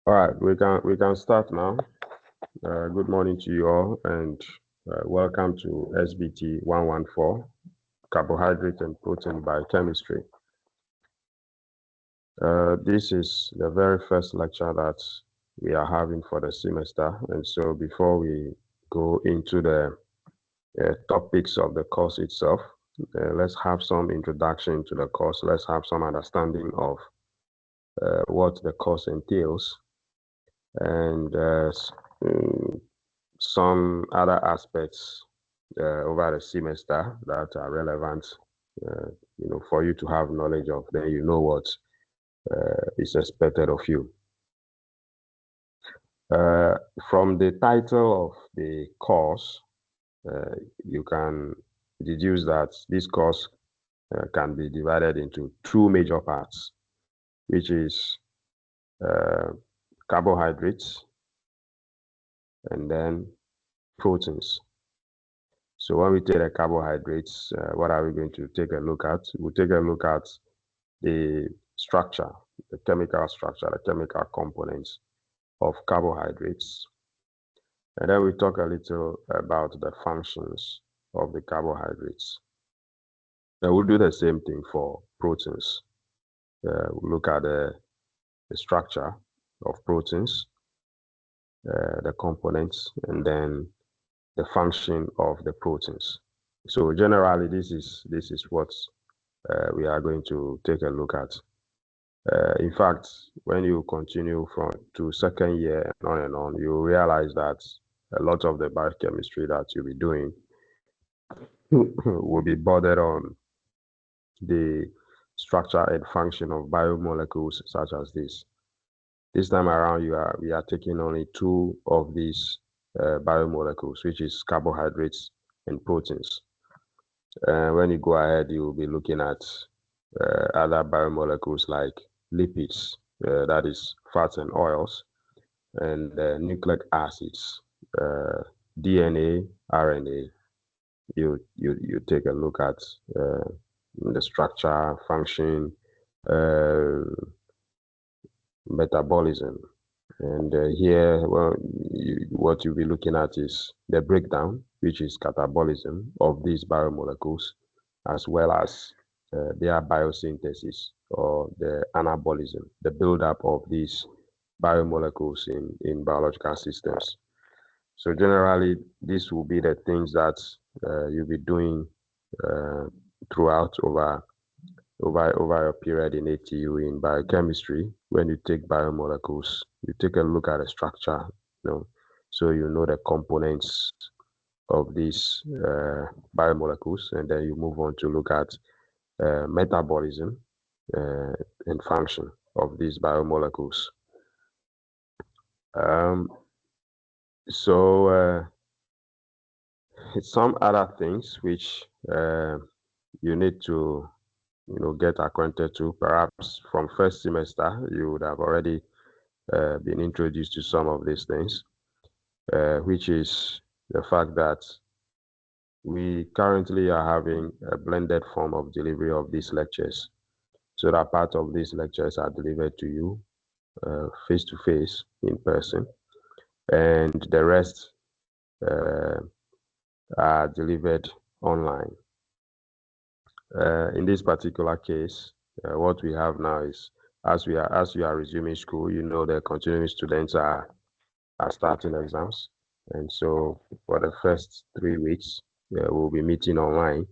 All right, we can start now. Good morning to you all, and welcome to SBT 114, Carbohydrate and Protein Biochemistry. This is the very first lecture that we are having for the semester, and so before we go into the topics of the course itself, let's have some introduction to the course. Let's have some understanding of what the course entails, and some other aspects over the semester that are relevant, for you to have knowledge of. Then you know what is expected of you. From the title of the course, you can deduce that this course can be divided into two major parts, which is carbohydrates and then proteins. So when we take the carbohydrates, what are we going to take a look at? We'll take a look at the structure, the chemical structure, the chemical components of carbohydrates. And then we talk a little about the functions of the carbohydrates. Then we'll do the same thing for proteins. We'll look at the structure of proteins, the components, and then the function of the proteins. So generally, this is what we are going to take a look at. In fact, when you continue to second year and on, you realize that a lot of the biochemistry that you'll be doing will be bordered on the structure and function of biomolecules such as this. This time around, we are taking only two of these biomolecules, which is carbohydrates and proteins. When you go ahead, you will be looking at other biomolecules like lipids, that is fats and oils, and nucleic acids, DNA, RNA. You take a look at the structure, function, metabolism. And here, what you'll be looking at is the breakdown, which is catabolism of these biomolecules, as well as their biosynthesis or the anabolism, the buildup of these biomolecules in biological systems. So generally, this will be the things that you'll be doing throughout over a period in ATU in biochemistry. When you take biomolecules, you take a look at the structure, so you know the components of these biomolecules, and then you move on to look at metabolism and function of these biomolecules. So some other things which you need to get acquainted to. Perhaps from first semester you would have already been introduced to some of these things, which is the fact that we currently are having a blended form of delivery of these lectures, so that part of these lectures are delivered to you face to face in person, and the rest are delivered online. In this particular case, what we have now is, as we are resuming school, the continuing students are starting exams, and so for the first 3 weeks we'll be meeting online,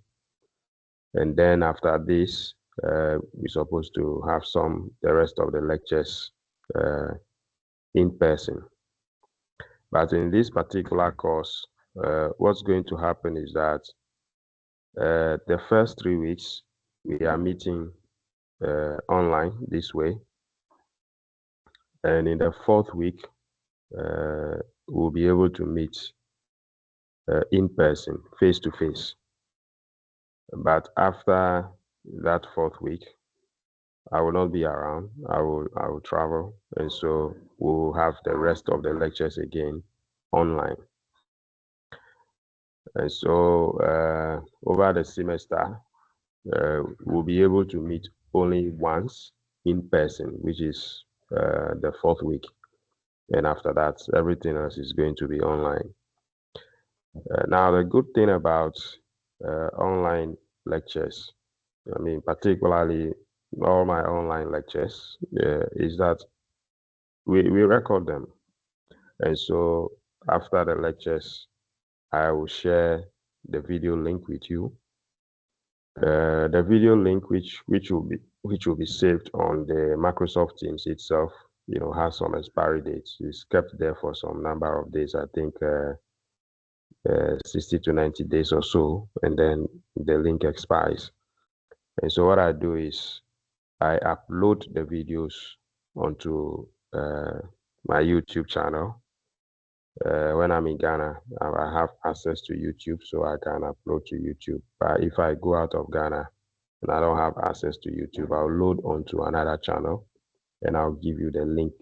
and then after this we're supposed to have the rest of the lectures in person. But in this particular course, what's going to happen is that the first 3 weeks we are meeting online this way, and in the fourth week we'll be able to meet in person, face to face. But after that fourth week, I will not be around. I will travel, and so we'll have the rest of the lectures again online. And so over the semester, we'll be able to meet only once in person, which is the fourth week. And after that, everything else is going to be online. Now, the good thing about online lectures, I mean, particularly all my online lectures, is that we record them. And so after the lectures, I will share the video link with you. The video link, which will be saved on the Microsoft Teams itself, has some expiry dates. It's kept there for some number of days. I think 60 to 90 days or so, and then the link expires. And so what I do is I upload the videos onto my YouTube channel. When I'm in Ghana, I have access to YouTube, so I can upload to YouTube. But if I go out of Ghana and I don't have access to YouTube, I'll load onto another channel and I'll give you the link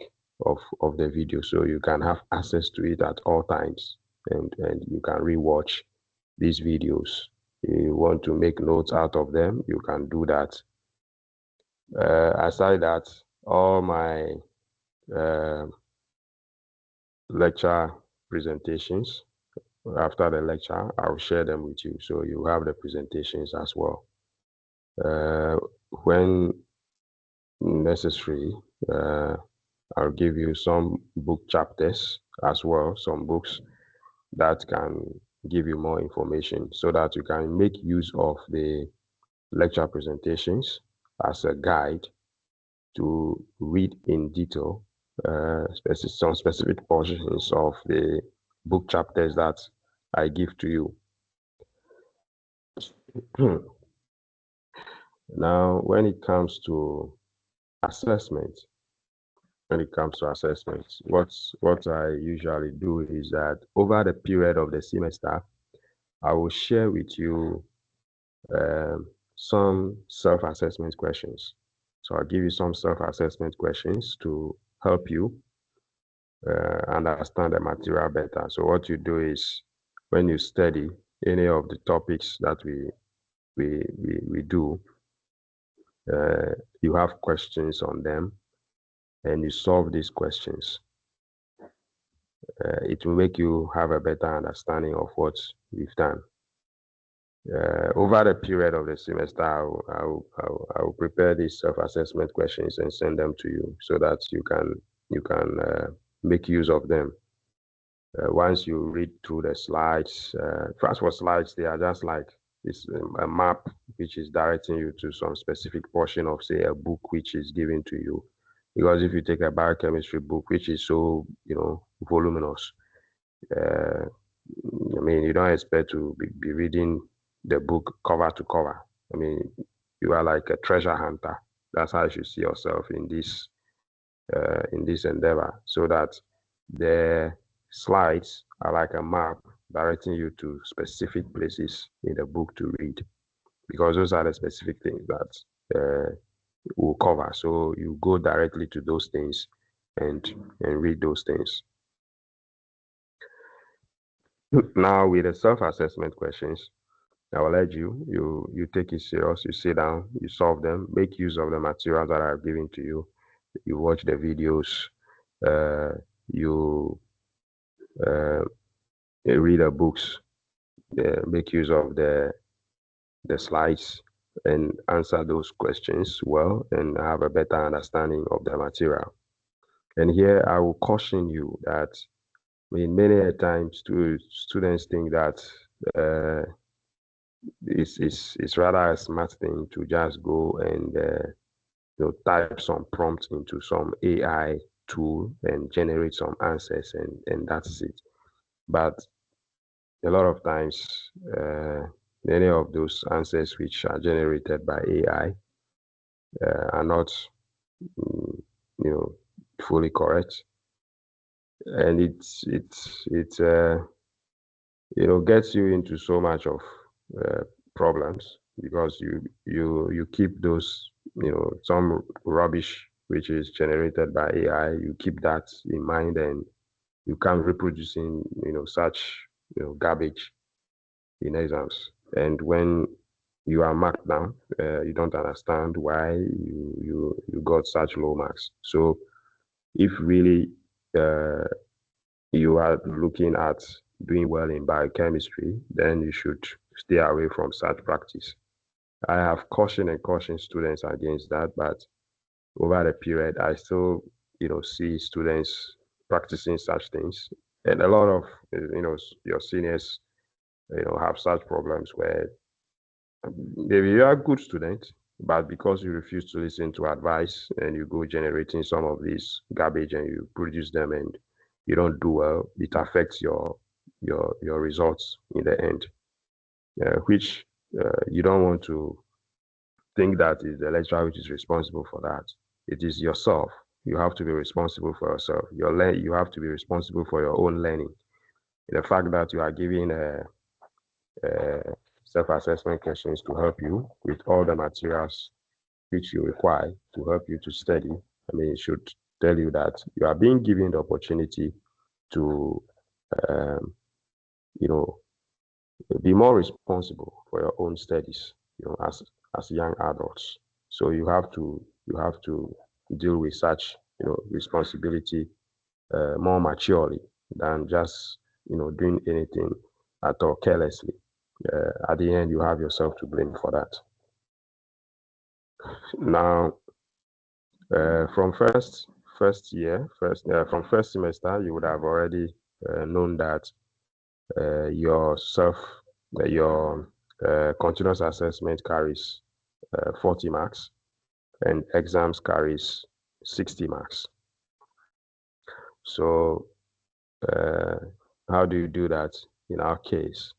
of the video so you can have access to it at all times, and you can rewatch these videos. If you want to make notes out of them, you can do that. Aside that, all my lecture presentations, after the lecture, I'll share them with you, so you have the presentations as well. When necessary, I'll give you some book chapters as well, some books that can give you more information so that you can make use of the lecture presentations as a guide to read in detail some specific portions of the book chapters that I give to you. Now, when it comes to assessment, what I usually do is that over the period of the semester, I will share with you some self-assessment questions. So I'll give you some self-assessment questions to help you understand the material better. So what you do is, when you study any of the topics that we do, you have questions on them and you solve these questions. It will make you have a better understanding of what we've done. Over the period of the semester, I will prepare these self-assessment questions and send them to you so that you can make use of them. Once you read through the slides, transport slides, they are just like this a map which is directing you to some specific portion of, say, a book which is given to you. Because if you take a biochemistry book which is so voluminous, I mean, you don't expect to be reading the book cover to cover. I mean, you are like a treasure hunter. That's how you should see yourself in this endeavor, so that the slides are like a map directing you to specific places in the book to read, because those are the specific things that we'll cover. So you go directly to those things and read those things. Now, with the self-assessment questions, I will let you take it serious. You sit down, you solve them, make use of the materials that I've given to you. You watch the videos, you read the books, make use of the slides, and answer those questions well, and have a better understanding of the material. And here I will caution you that, I mean, many times students think that it's rather a smart thing to just go and type some prompts into some AI tool and generate some answers, and that's it. But a lot of times, many of those answers which are generated by AI are not, fully correct, and it gets you into so much of problems, because you keep those, some rubbish which is generated by AI, you keep that in mind, and you can't reproducing such garbage in exams. And when you are marked down, you don't understand why you got such low marks. So if really you are looking at doing well in biochemistry, then you should stay away from such practice. I have cautioned and cautioned students against that, but over the period, I still, see students practicing such things. And a lot of, your seniors, have such problems where maybe you are a good student, but because you refuse to listen to advice and you go generating some of these garbage and you produce them and you don't do well, it affects your results in the end, which you don't want to think that is the lecturer which is responsible for that. It is yourself. You have to be responsible for yourself. You have to be responsible for your own learning. The fact that you are giving self-assessment questions to help you with all the materials which you require to help you to study, I mean, it should tell you that you are being given the opportunity to, be more responsible for your own studies, as young adults. So you have to deal with such, responsibility more maturely than just, doing anything at all carelessly. At the end, you have yourself to blame for that. Now, from first semester, you would have already known that your continuous assessment carries 40 marks and exams carries 60 marks. So how do you do that in our case?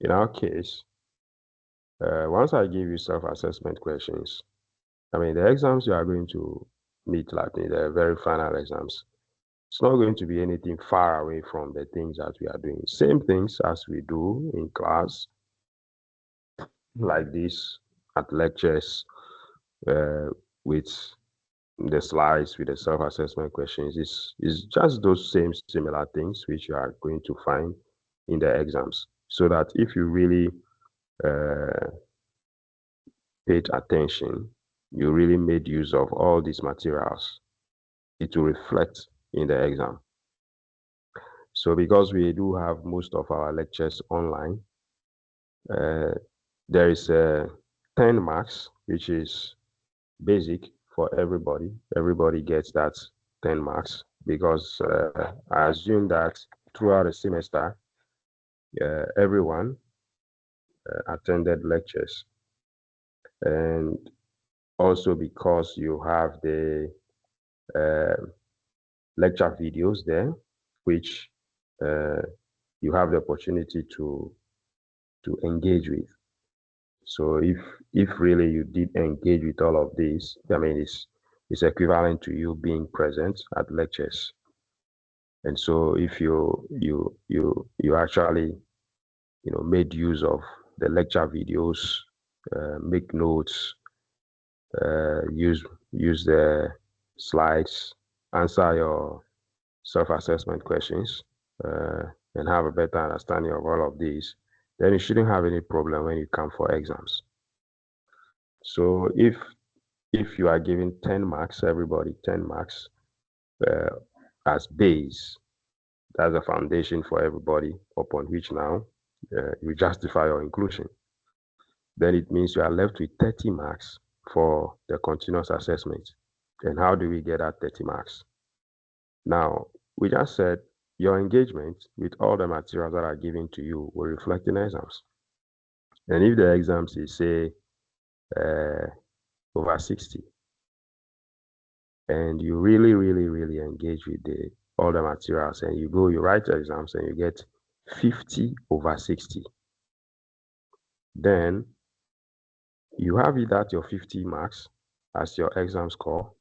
In our case, once I give you self-assessment questions, I mean, the exams you are going to meet, like the very final exams, it's not going to be anything far away from the things that we are doing. Same things as we do in class, like this, at lectures, with the slides, with the self-assessment questions. It's just those same similar things which you are going to find in the exams. So that if you really paid attention, you really made use of all these materials, it will reflect in the exam. So because we do have most of our lectures online, there is 10 marks, which is basic for everybody. Everybody gets that 10 marks because I assume that throughout the semester, everyone attended lectures. And also because you have the lecture videos there, which you have the opportunity to engage with. So if really you did engage with all of this, I mean, it's equivalent to you being present at lectures. And so if you actually made use of the lecture videos, make notes, use the slides, answer your self-assessment questions, and have a better understanding of all of these, then you shouldn't have any problem when you come for exams. So if you are giving 10 marks, everybody 10 marks as base, that's a foundation for everybody upon which now you justify your inclusion. Then it means you are left with 30 marks for the continuous assessment. And how do we get that 30 marks? Now, we just said your engagement with all the materials that are given to you will reflect in exams. And if the exams is, say, over 60, and you really, really, really engage with all the materials, and you write exams and you get 50 over 60, then you have it at your 50 marks as your exam score,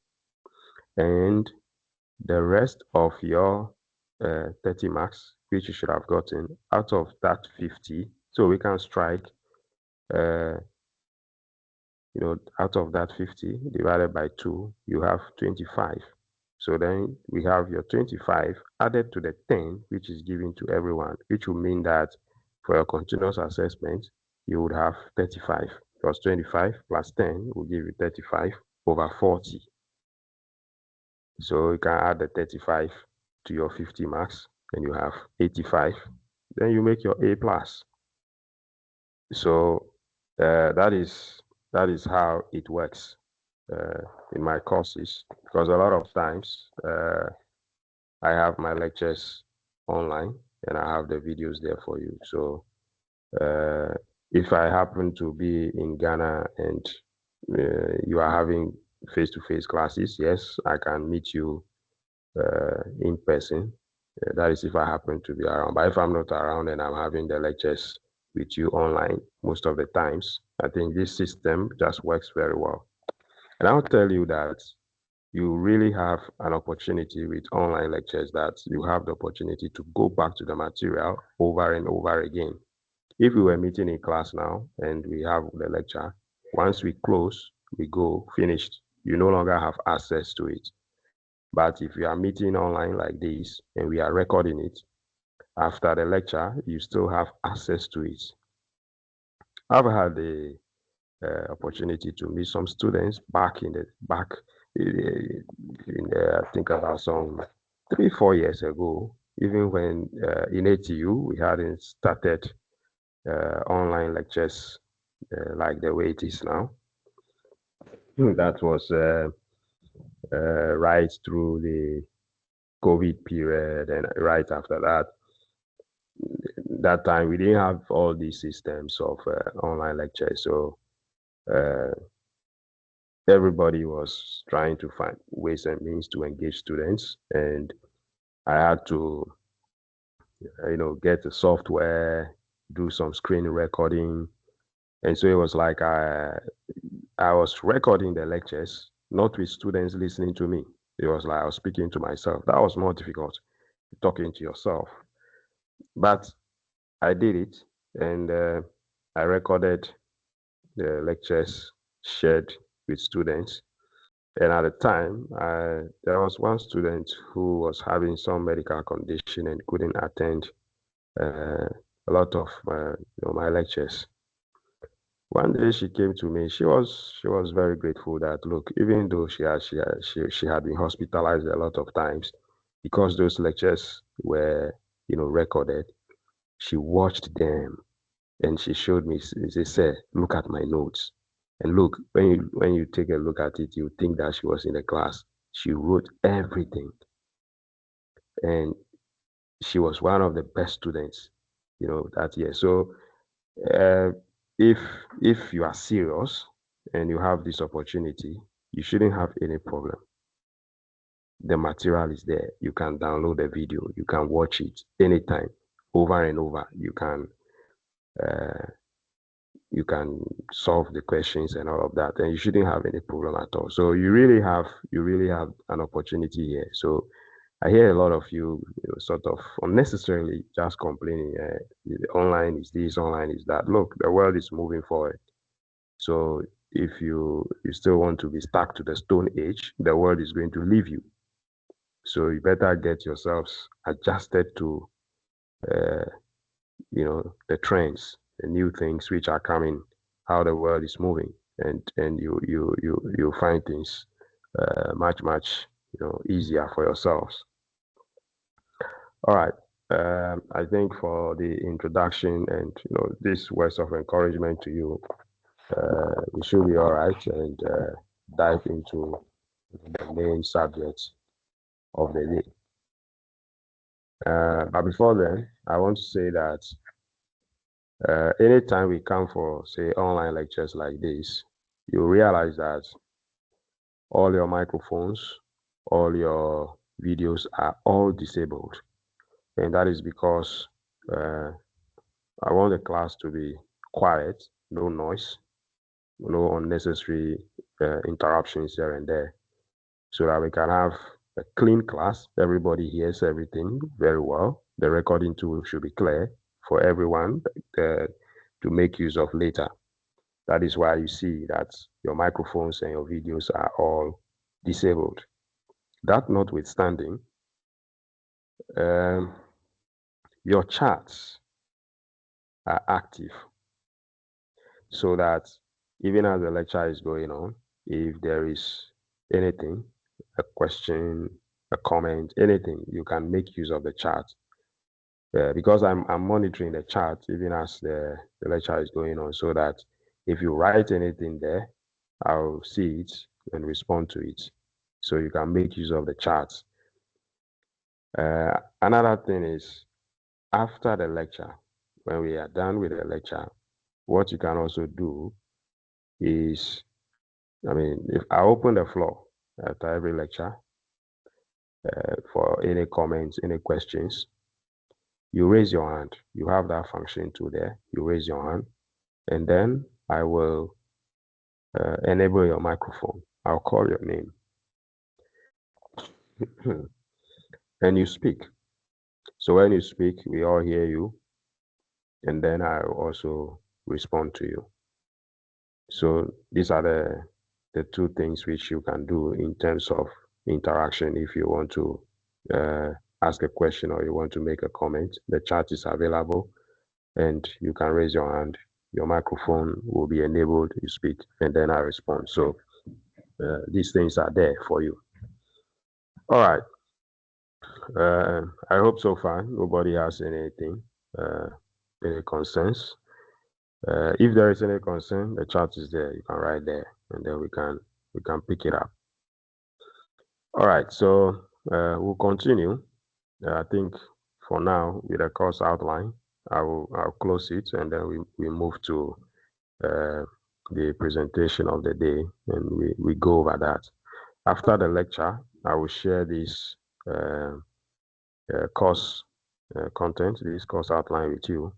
and the rest of your 30 marks, which you should have gotten out of that 50. So we can strike, out of that 50 divided by 2, you have 25. So then we have your 25 added to the 10, which is given to everyone, which will mean that for your continuous assessment, you would have 35. Because 25 plus 10 will give you 35 over 40. So you can add the 35 to your 50 marks and you have 85. Then you make your A plus. So that is how it works in my courses, because a lot of times I have my lectures online and I have the videos there for you. So if I happen to be in Ghana and you are having face-to-face classes, yes, I can meet you in person. That is if I happen to be around. But if I'm not around and I'm having the lectures with you online most of the times, I think this system just works very well. And I'll tell you that you really have an opportunity with online lectures, that you have the opportunity to go back to the material over and over again. If we were meeting in class now and we have the lecture, once we close, we go finished. You no longer have access to it. But if we are meeting online like this and we are recording it, after the lecture, you still have access to it. I've had the opportunity to meet some students back in I think about some 3-4 years ago, even when in ATU we hadn't started online lectures like the way it is now. That was right through the COVID period, and right after that time we didn't have all these systems of online lectures. So everybody was trying to find ways and means to engage students, and I had to, get the software, do some screen recording, and so it was like I was recording the lectures, not with students listening to me. It was like I was speaking to myself. That was more difficult, talking to yourself. But I did it, and I recorded the lectures shared with students. And at the time, there was one student who was having some medical condition and couldn't attend a lot of my lectures. One day she came to me. She was very grateful that, look, even though she had been hospitalized a lot of times, because those lectures were recorded, she watched them and she showed me. She said, "Look at my notes." And look, when you take a look at it, you think that she was in the class. She wrote everything, and she was one of the best students, that year. So uh, if if you are serious and you have this opportunity, you shouldn't have any problem. The material is there. You can download the video. You can watch it anytime, over and over. Uh, you can solve the questions and all of that, and you shouldn't have any problem at all. So you really have an opportunity here. So I hear a lot of you, sort of unnecessarily just complaining, online is this, online is that. Look, the world is moving forward. So if you still want to be stuck to the stone age, the world is going to leave you. So you better get yourselves adjusted to the trends, the new things which are coming, how the world is moving, and you find things much easier for yourselves. All right. I think for the introduction and these words of encouragement to you, we should be all right, and dive into the main subject of the day. But before then, I want to say that anytime we come for, say, online lectures like this, you realize that all your microphones, all your videos are all disabled. And that is because I want the class to be quiet, no noise, no unnecessary interruptions here and there, so that we can have a clean class. Everybody hears everything very well. The recording tool should be clear for everyone to make use of later. That is why you see that your microphones and your videos are all disabled. That notwithstanding, um, your chats are active, so that even as the lecture is going on, if there is anything, a question, a comment, anything, you can make use of the chat. Because I'm monitoring the chat even as the lecture is going on, so that if you write anything there, I'll see it and respond to it. So you can make use of the chat. Another thing is, after the lecture, when we are done with the lecture, what you can also do is, if I open the floor after every lecture for any comments, any questions, you raise your hand. You have that function too there. You raise your hand, and then I will enable your microphone. I'll call your name and you speak. So when you speak, we all hear you, and then I'll also respond to you. So these are the two things which you can do in terms of interaction. If you want to ask a question or you want to make a comment, the chat is available and you can raise your hand. Your microphone will be enabled, you speak, and then I respond. So these things are there for you. All right. I hope so far nobody has anything, any concerns. If there is any concern, the chat is there. You can write there, and then we can pick it up. All right. So we'll continue. I think for now with the course outline, I'll close it, and then we move to the presentation of the day, and we go over that. After the lecture, I will share this course content, this course outline with you,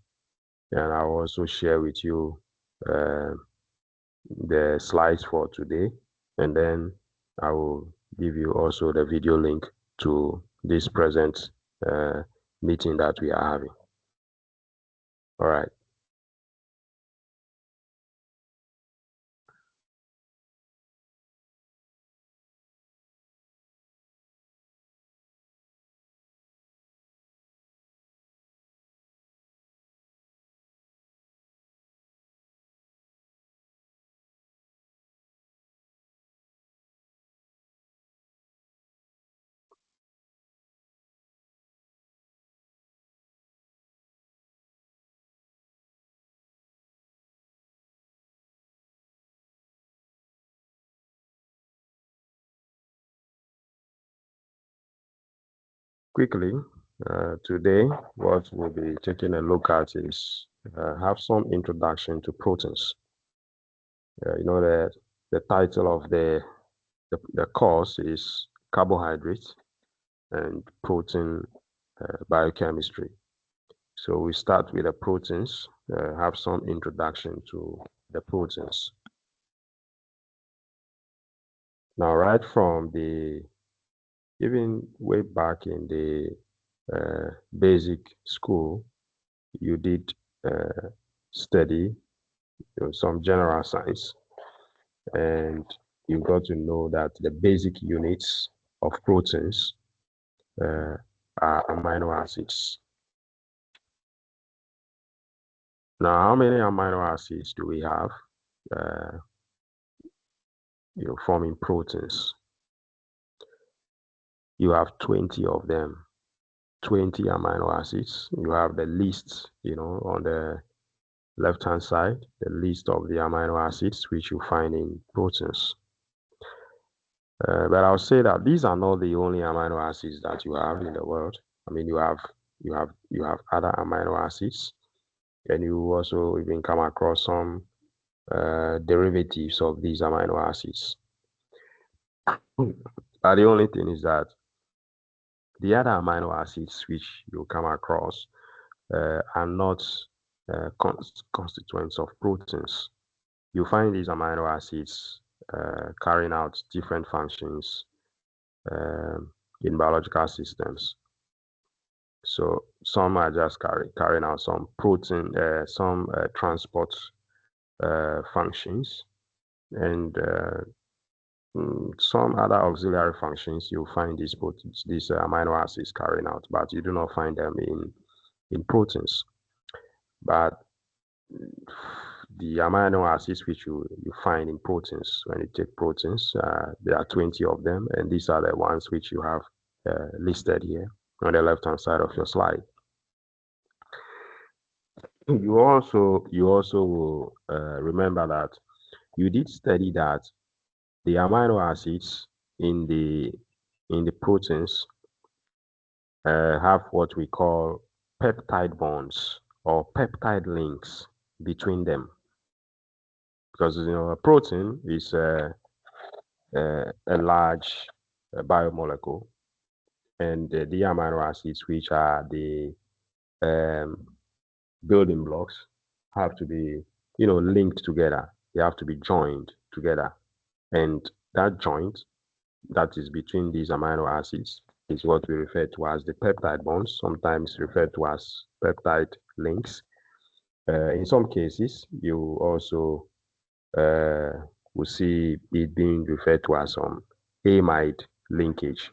and I'll also share with you the slides for today, and then I will give you also the video link to this present meeting that we are having. All right. Quickly, today, what we'll be taking a look at is have some introduction to proteins. You know that the title of the course is Carbohydrate and Protein Biochemistry. So we start with the proteins, have some introduction to the proteins. Now, right from even way back in the basic school, you did study some general science, and you got to know that the basic units of proteins are amino acids. Now, how many amino acids do we have forming proteins? You have 20 of them, 20 amino acids. You have the list, on the left-hand side, the list of the amino acids which you find in proteins. But I'll say that these are not the only amino acids that you have in the world. I mean, you have other amino acids, and you also even come across some derivatives of these amino acids. But the only thing is that the other amino acids which you come across are not constituents of proteins. You find these amino acids carrying out different functions in biological systems. So some are just carrying out some protein, some transport functions, and some other auxiliary functions. You find these proteins, these amino acids carrying out, but you do not find them in proteins. But the amino acids which you find in proteins. When you take proteins, there are 20 of them, and these are the ones which you have listed here on the left-hand side of your slide. You also will remember that you did study that the amino acids in the proteins have what we call peptide bonds or peptide links between them, because a protein is a large biomolecule, and the amino acids, which are the building blocks, have to be linked together. They have to be joined together, and that joint that is between these amino acids is what we refer to as the peptide bonds, sometimes referred to as peptide links. In some cases, you also will see it being referred to as amide linkage.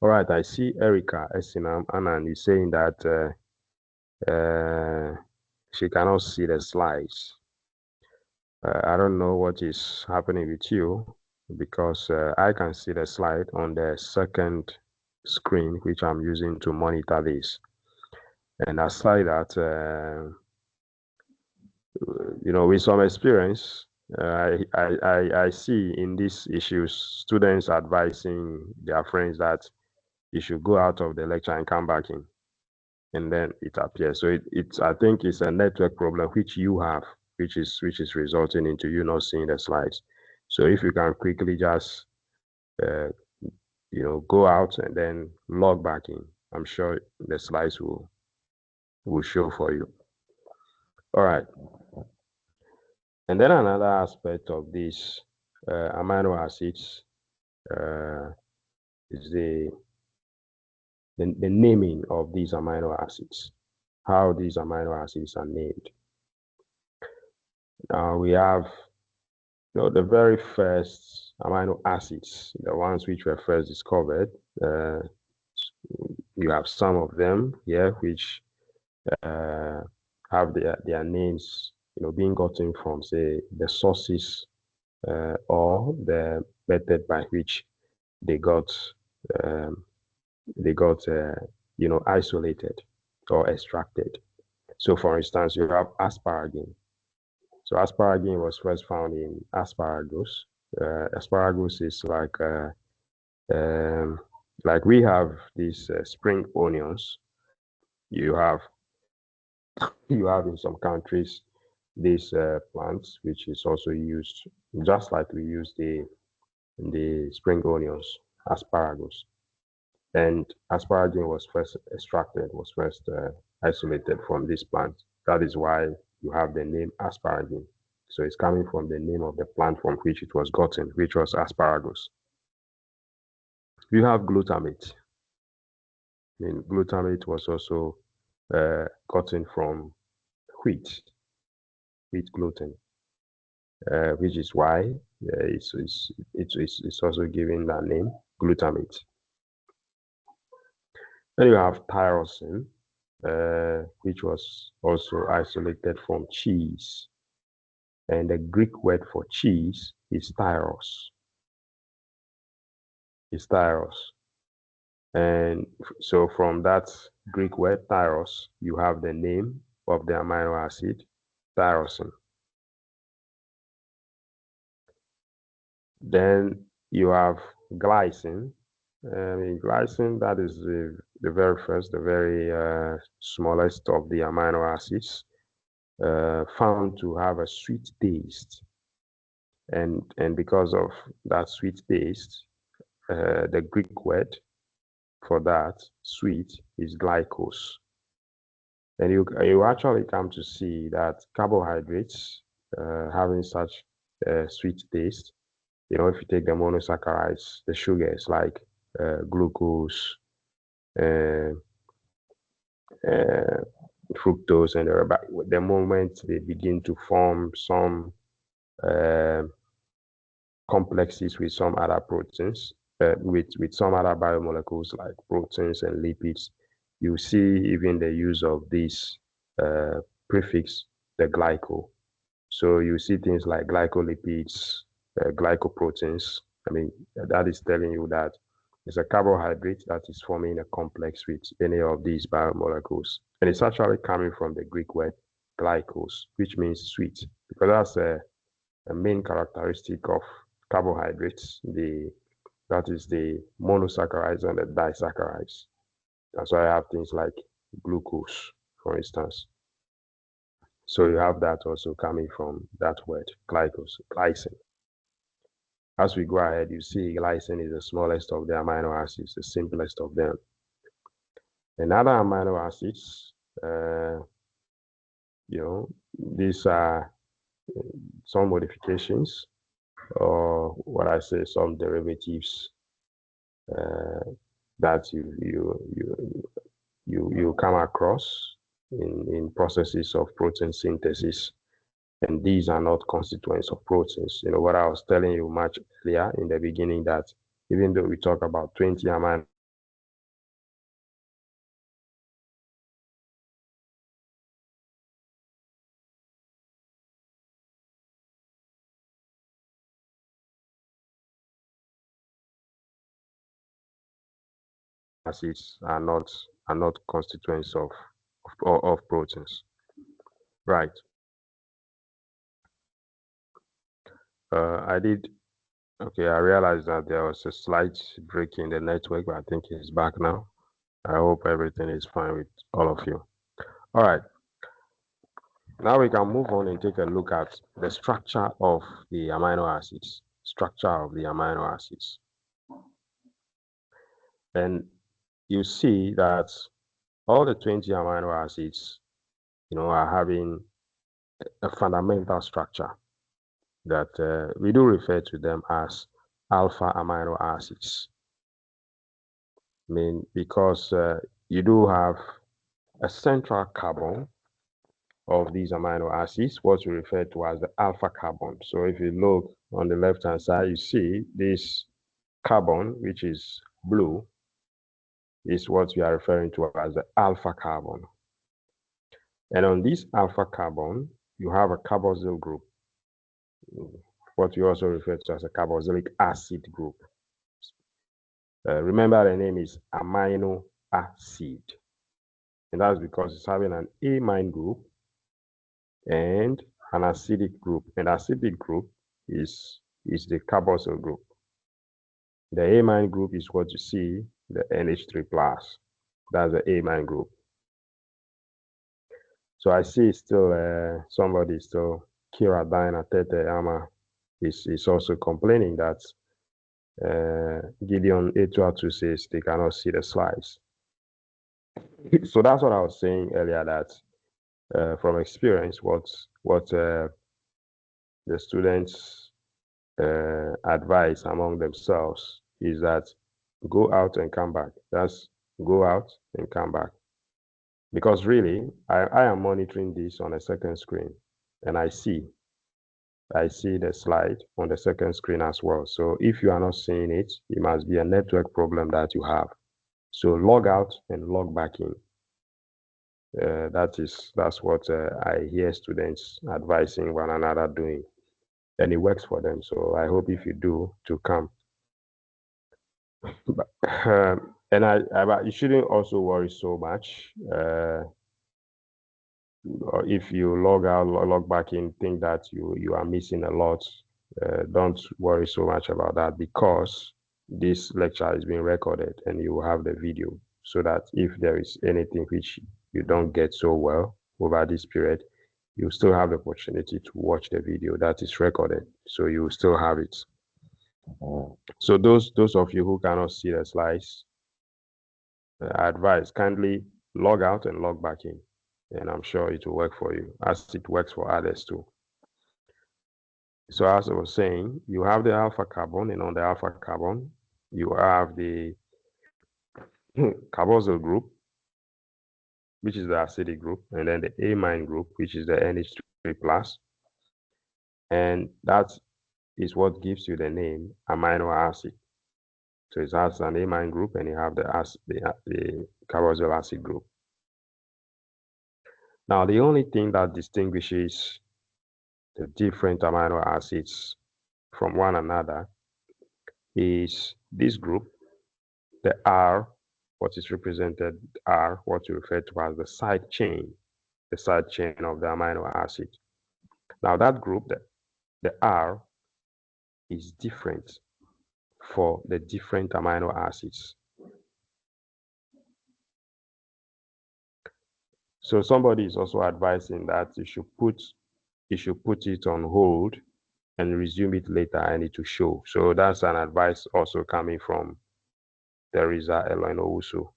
All right, I see Erica Esinam Anan is saying that she cannot see the slides. I don't know what is happening with you, because I can see the slide on the second screen, which I'm using to monitor this. And aside that, with some experience, I see in these issues students advising their friends that you should go out of the lecture and come back in, and then it appears. So I think it's a network problem which you have, which is resulting into you not seeing the slides. So if you can quickly just go out and then log back in, I'm sure the slides will show for you. All right. And then another aspect of these amino acids is the naming of these amino acids, how these amino acids are named. Now we have the very first amino acids, the ones which were first discovered. You have some of them here which have their names being gotten from, say, the sources or the method by which they got isolated or extracted. So for instance, you have asparagine. So asparagine was first found in asparagus. Asparagus is like we have these spring onions. You have in some countries these plants, which is also used just like we use the spring onions, asparagus. And asparagine was first extracted, was first isolated from this plant. That is why you have the name asparagine. So it's coming from the name of the plant from which it was gotten, which was asparagus. You have glutamate. Glutamate was also gotten from wheat gluten, which is why it's also given that name, glutamate. Then you have tyrosine, which was also isolated from cheese. And the Greek word for cheese is tyros. And so from that Greek word tyros, you have the name of the amino acid, tyrosine. Then you have glycine. Glycine, that is the very first, the very smallest of the amino acids, found to have a sweet taste. And because of that sweet taste, the Greek word for that sweet is glycose. And you actually come to see that carbohydrates having such a sweet taste, if you take the monosaccharides, the sugars like glucose, fructose, and the moment they begin to form some complexes with some other proteins, with some other biomolecules like proteins and lipids, you see even the use of this prefix the glyco. So you see things like glycolipids, glycoproteins. I mean, that is telling you that it's a carbohydrate that is forming a complex with any of these biomolecules. And it's actually coming from the Greek word glycos, which means sweet, because that's a main characteristic of carbohydrates. That is the monosaccharides and the disaccharides. That's why I have things like glucose, for instance. So you have that also coming from that word, glycine. As we go ahead, you see glycine is the smallest of the amino acids, the simplest of them. And other amino acids, these are some modifications, or what I say, some derivatives that you come across in processes of protein synthesis. And these are not constituents of proteins. You know what I was telling you much earlier in the beginning, that even though we talk about 20 amino acids are not constituents of proteins. Right. I realized that there was a slight break in the network, but I think it's back now. I hope everything is fine with all of you. All right. Now we can move on and take a look at the structure of the amino acids. And you see that all the 20 amino acids, are having a fundamental structure that we do refer to them as alpha amino acids. I mean, because you do have a central carbon of these amino acids, what we refer to as the alpha carbon. So if you look on the left-hand side, you see this carbon, which is blue, is what we are referring to as the alpha carbon. And on this alpha carbon, you have a carboxyl group, what we also refer to as a carboxylic acid group. Remember, the name is amino acid. And that's because it's having an amine group and an acidic group. And acidic group is the carboxyl group. The amine group is what you see, the NH3+. That's the amine group. So I see still somebody still, Kira Dina Tete Ama, is also complaining that Gideon Etuatu says they cannot see the slides. So that's what I was saying earlier, that from experience, what the students advise among themselves is that go out and come back. That's go out and come back. Because really, I am monitoring this on a second screen, and I see the slide on the second screen as well. So if you are not seeing it, it must be a network problem that you have. So log out and log back in. That's what I hear students advising one another doing, and it works for them. So I hope if you do, to come. But, but you shouldn't also worry so much. If you log out, log back in, think that you are missing a lot. Don't worry so much about that, because this lecture is being recorded and you will have the video, so that if there is anything which you don't get so well over this period, you still have the opportunity to watch the video that is recorded, so you still have it. So those of you who cannot see the slides, I advise kindly log out and log back in, and I'm sure it will work for you as it works for others too. So as I was saying, you have the alpha carbon, and on the alpha carbon, you have the carboxyl group, which is the acidic group, and then the amine group, which is the NH3+. And that is what gives you the name amino acid. So it has an amine group, and you have the carboxyl acid group. Now, the only thing that distinguishes the different amino acids from one another is this group, the R, what is represented R, what we refer to as the side chain of the amino acid. Now, that group, the R, is different for the different amino acids. So somebody is also advising that you should put it on hold and resume it later and it will show. So that's an advice also coming from Teresa Eloino-Uso.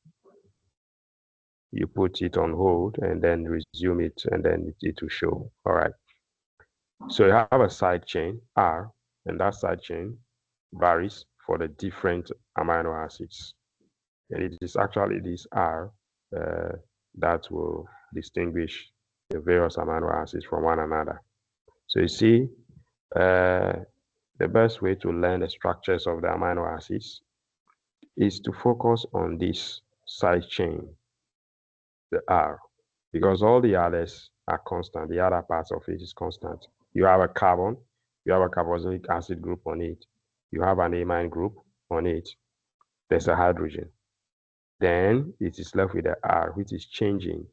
You put it on hold and then resume it and then it will show. All right. So you have a side chain, R, and that side chain varies for the different amino acids. And it is actually this R that will distinguish the various amino acids from one another. So you see, the best way to learn the structures of the amino acids is to focus on this side chain, the R, because all the others are constant. The other parts of it is constant. You have a carbon, you have a carboxylic acid group on it, you have an amine group on it, there's a hydrogen. Then it is left with the R, which is changing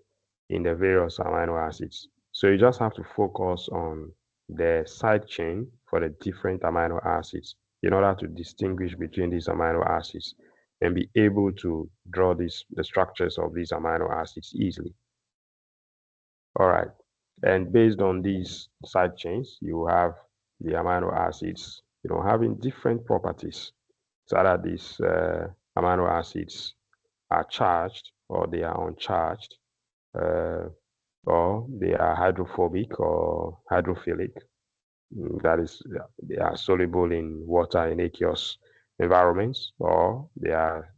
in the various amino acids. So you just have to focus on the side chain for the different amino acids in order to distinguish between these amino acids and be able to draw the structures of these amino acids easily. All right. And based on these side chains, you have the amino acids, having different properties. So that these amino acids are charged or they are uncharged, or they are hydrophobic or hydrophilic. That is, they are soluble in water in aqueous environments, or they are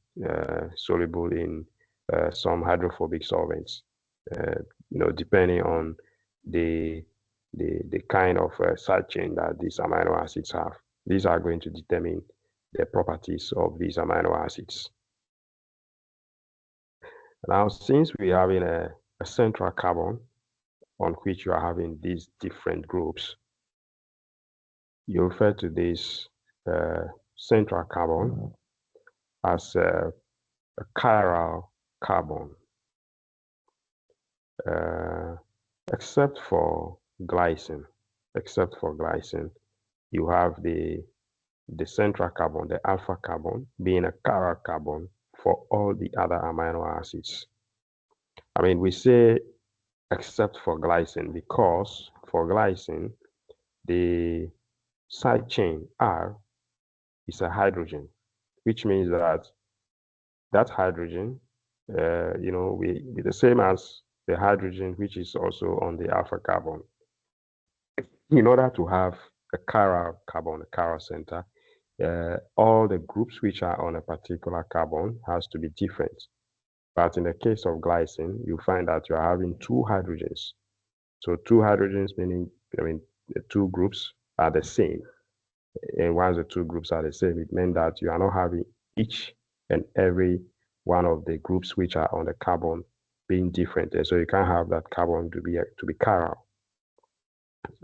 soluble in some hydrophobic solvents. Depending on the kind of side chain that these amino acids have. These are going to determine the properties of these amino acids. Now, since we're having a central carbon on which you are having these different groups, you refer to this central carbon as a chiral carbon, except for glycine. Except for glycine, you have the central carbon, the alpha carbon, being a chiral carbon for all the other amino acids. I mean, we say except for glycine because for glycine, the side chain R is a hydrogen, which means that hydrogen, will be the same as the hydrogen which is also on the alpha carbon. In order to have a chiral carbon, a chiral center, all the groups which are on a particular carbon has to be different. But in the case of glycine, you find that you're having two hydrogens. So two hydrogens meaning, the two groups are the same. And once the two groups are the same, it means that you are not having each and every one of the groups which are on the carbon being different. And so you can't have that carbon to be chiral.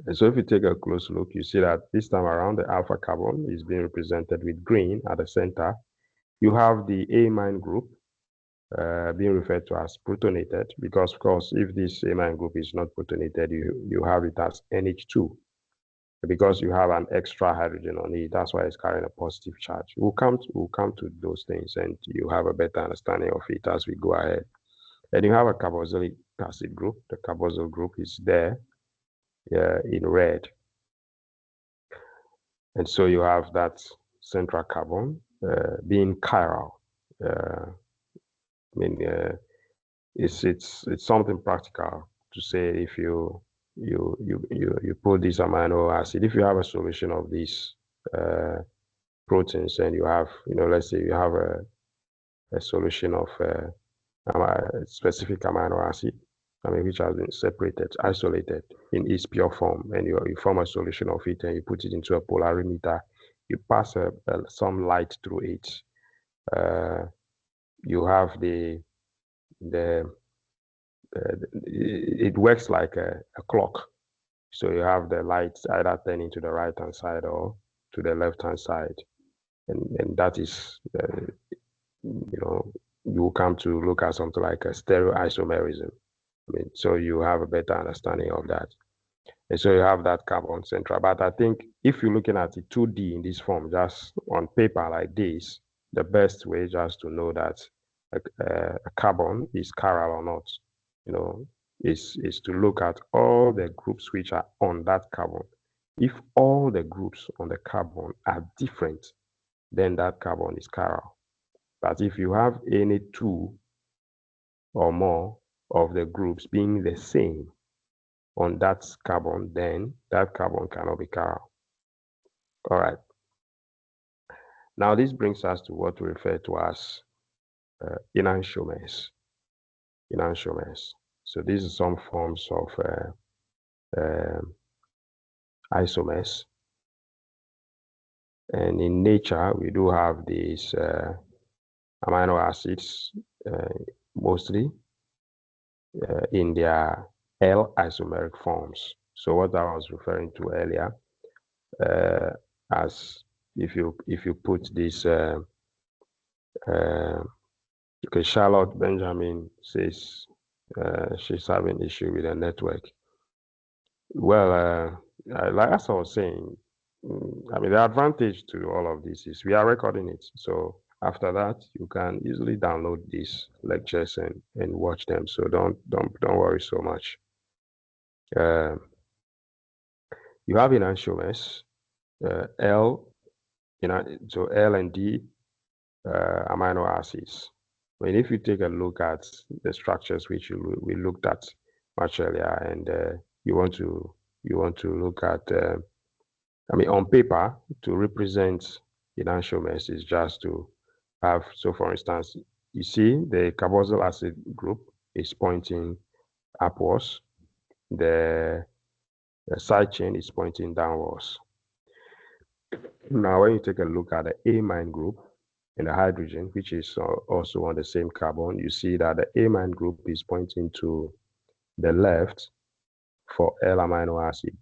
And so if you take a close look, you see that this time around the alpha carbon is being represented with green at the center. You have the amine group being referred to as protonated, because of course, if this amine group is not protonated, you have it as NH2. Because you have an extra hydrogen on it, that's why it's carrying a positive charge. We'll come to those things, and you have a better understanding of it as we go ahead. And you have a carboxylic acid group. The carboxyl group is there in red. And so you have that central carbon being chiral. It's something practical to say if you put this amino acid, if you have a solution of these proteins and you have, let's say you have a solution of a specific amino acid, which has been separated, isolated in its pure form, and you form a solution of it and you put it into a polarimeter, you pass some light through it. You have the it works like a clock. So you have the lights either turning to the right-hand side or to the left-hand side. And that is, you will come to look at something like a stereoisomerism. So you have a better understanding of that. And so you have that carbon central. But I think if you're looking at it 2D in this form, just on paper like this, the best way just to know that a carbon is chiral or not, is to look at all the groups which are on that carbon. If all the groups on the carbon are different, then that carbon is chiral. But if you have any two or more of the groups being the same on that carbon, then that carbon cannot be chiral. All right. Now this brings us to what we refer to as enantiomers. Enantiomers. So these are some forms of isomers. And in nature, we do have these amino acids mostly in their L isomeric forms. So what I was referring to earlier, as if you put this, okay, Charlotte Benjamin says she's having issue with the network. Well, like as I was saying, I mean, the advantage to all of this is we are recording it. So after that, you can easily download these lectures and watch them. So don't worry so much. You have enantiomers, L, so L and D amino acids. I mean, if you take a look at the structures which we looked at much earlier, and you want to look at, I mean, on paper, to represent enantiomers is just to have, so for instance, you see the carboxyl acid group is pointing upwards, the side chain is pointing downwards. Now, when you take a look at the amine group and the hydrogen, which is also on the same carbon, you see that the amine group is pointing to the left for L amino acid.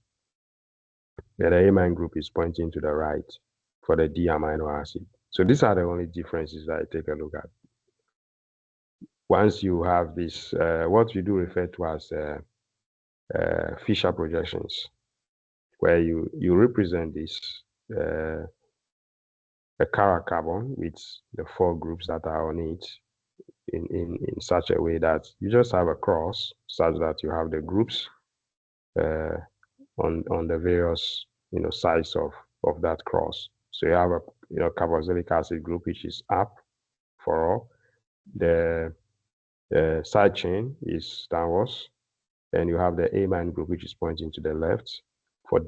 And the amine group is pointing to the right for the D amino acid. So these are the only differences that I take a look at. Once you have this, what we do refer to as Fisher projections, where you represent this a chiral carbon with the 4 groups that are on it in such a way that you just have a cross such that you have the groups on the various sides of that cross. So you have a carboxylic acid group which is up for all. The side chain is downwards, and you have the amine group which is pointing to the left for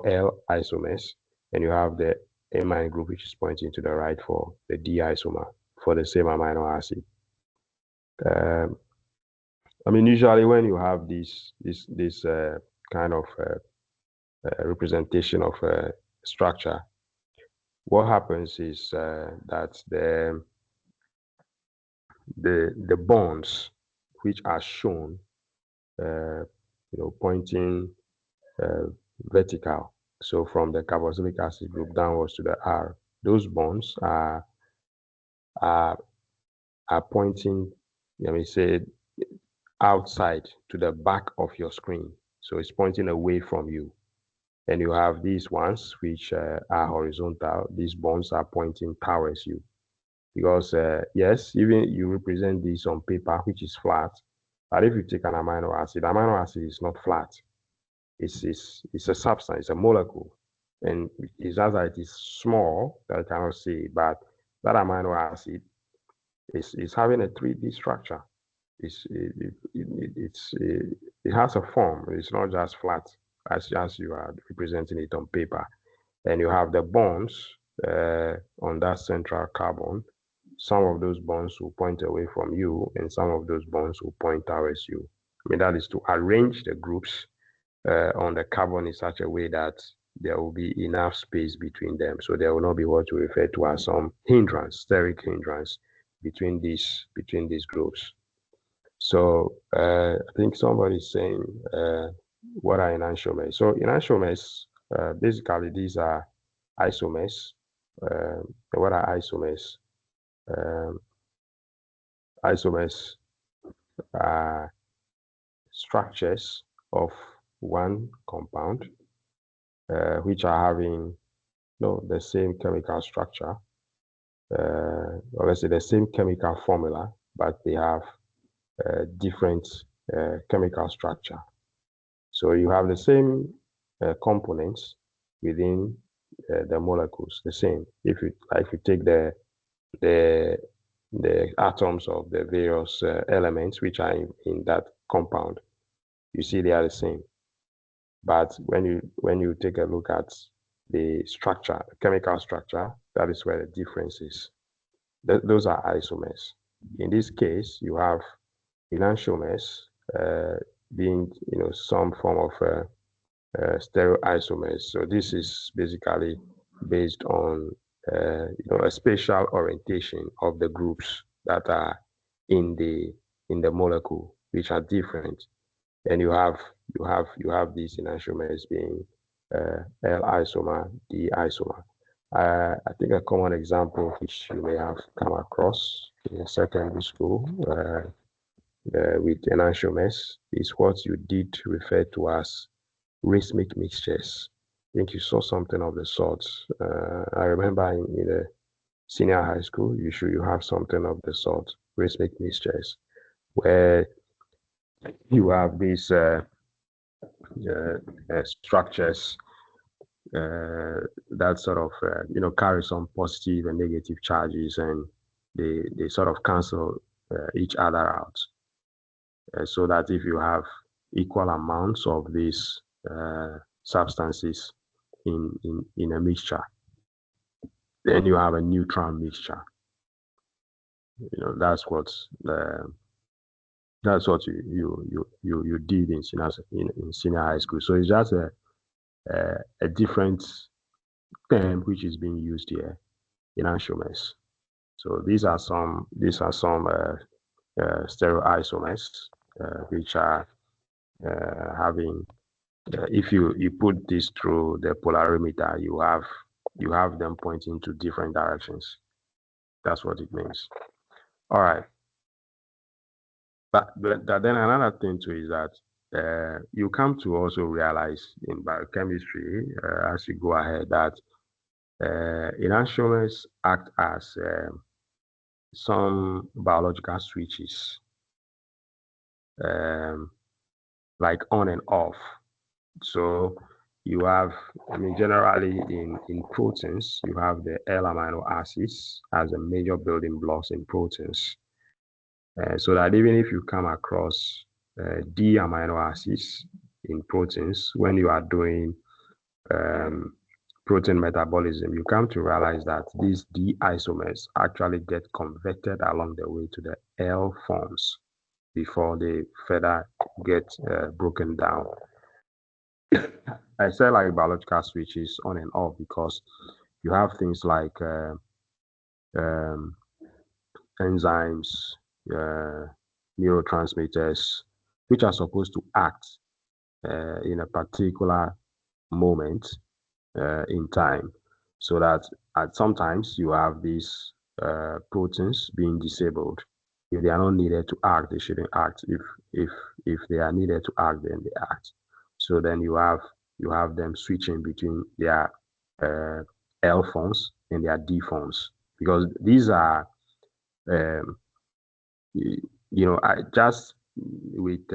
L isomers, and you have the amine group which is pointing to the right for the D isomer for the same amino acid. I mean, usually when you have this kind of representation of structure, what happens is that the bonds which are shown, pointing vertical, so from the carboxylic acid group downwards to the R, those bonds are pointing, let me say, outside to the back of your screen. So it's pointing away from you. And you have these ones which are horizontal. These bonds are pointing towards you. Because yes, even you represent this on paper, which is flat. But if you take an amino acid is not flat. It's a substance, it's a molecule. And it's just that it is small that I cannot see, but that amino acid is having a 3D structure. It has a form. It's not just flat as you are representing it on paper. And you have the bonds on that central carbon. Some of those bonds will point away from you, and some of those bonds will point towards you. I mean, that is to arrange the groups on the carbon in such a way that there will be enough space between them. So there will not be what we refer to as some hindrance, steric hindrance between these groups. So I think somebody's saying, what are enantiomers? So enantiomers, basically these are isomers. What are isomers? Isomers are structures of one compound, which are having the same chemical structure, or let's say the same chemical formula, but they have different chemical structure. So you have the same components within the molecules, the same. If you take the atoms of the various elements which are in that compound, you see they are the same. But when you take a look at the structure, the chemical structure, that is where the difference is. Those are isomers. In this case, you have enantiomers being some form of stereoisomers. So this is basically based on a spatial orientation of the groups that are in the molecule, which are different. And you have these enantiomers being L isomer, D isomer. I think a common example which you may have come across in secondary school with enantiomers is what you did refer to as racemic mixtures. I think you saw something of the sort. I remember in the senior high school, you have something of the sort, racemic mixtures, where you have these structures that sort of carry some positive and negative charges, and they sort of cancel each other out, so that if you have equal amounts of these substances in a mixture, then you have a neutral mixture. That's what you did in senior high school. So it's just a different term which is being used here, enantiomers. So these are some stereoisomers which are having. If you put this through the polarimeter, you have them pointing to different directions. That's what it means. All right. But then another thing too is that you come to also realize in biochemistry as you go ahead that enantiomers act as some biological switches, like on and off. So you have, generally in proteins, you have the L amino acids as the major building blocks in proteins. So that even if you come across D amino acids in proteins, when you are doing protein metabolism, you come to realize that these D isomers actually get converted along the way to the L forms before they further get broken down. I say like biological switches on and off because you have things like enzymes, neurotransmitters, which are supposed to act in a particular moment in time, so that sometimes you have these proteins being disabled. If they are not needed to act, they shouldn't act. If they are needed to act, then they act. So then you have them switching between their L forms and their D forms, because these are just with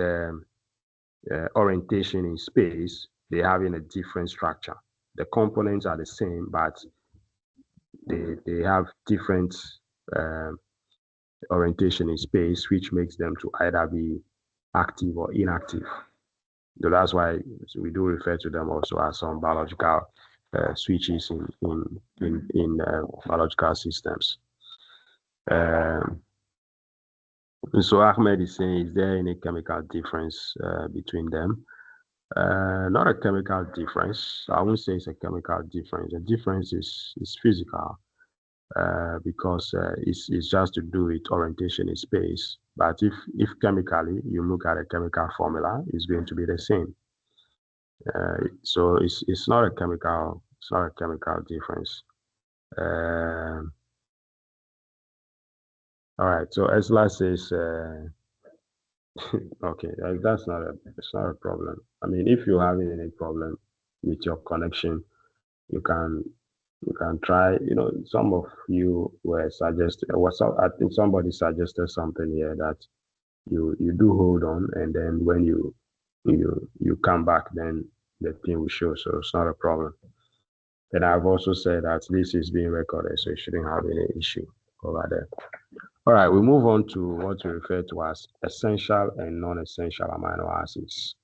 orientation in space, they having a different structure. The components are the same, but they have different orientation in space, which makes them to either be active or inactive. So that's why we do refer to them also as some biological switches in biological systems. So Ahmed is saying, is there any chemical difference between them? Not a chemical difference. I won't say it's a chemical difference. The difference is physical. because it's just to do with orientation in space. But if chemically you look at a chemical formula, it's going to be the same. So it's not a chemical difference. All right. So Esla says, okay, it's not a problem. I mean, if you're having any problem with your connection, you can try. Some of you were suggested. I think somebody suggested something here that you do hold on, and then when you come back, then the thing will show. So it's not a problem. And I've also said that this is being recorded, so you shouldn't have any issue over there. All right, we move on to what we refer to as essential and non-essential amino acids.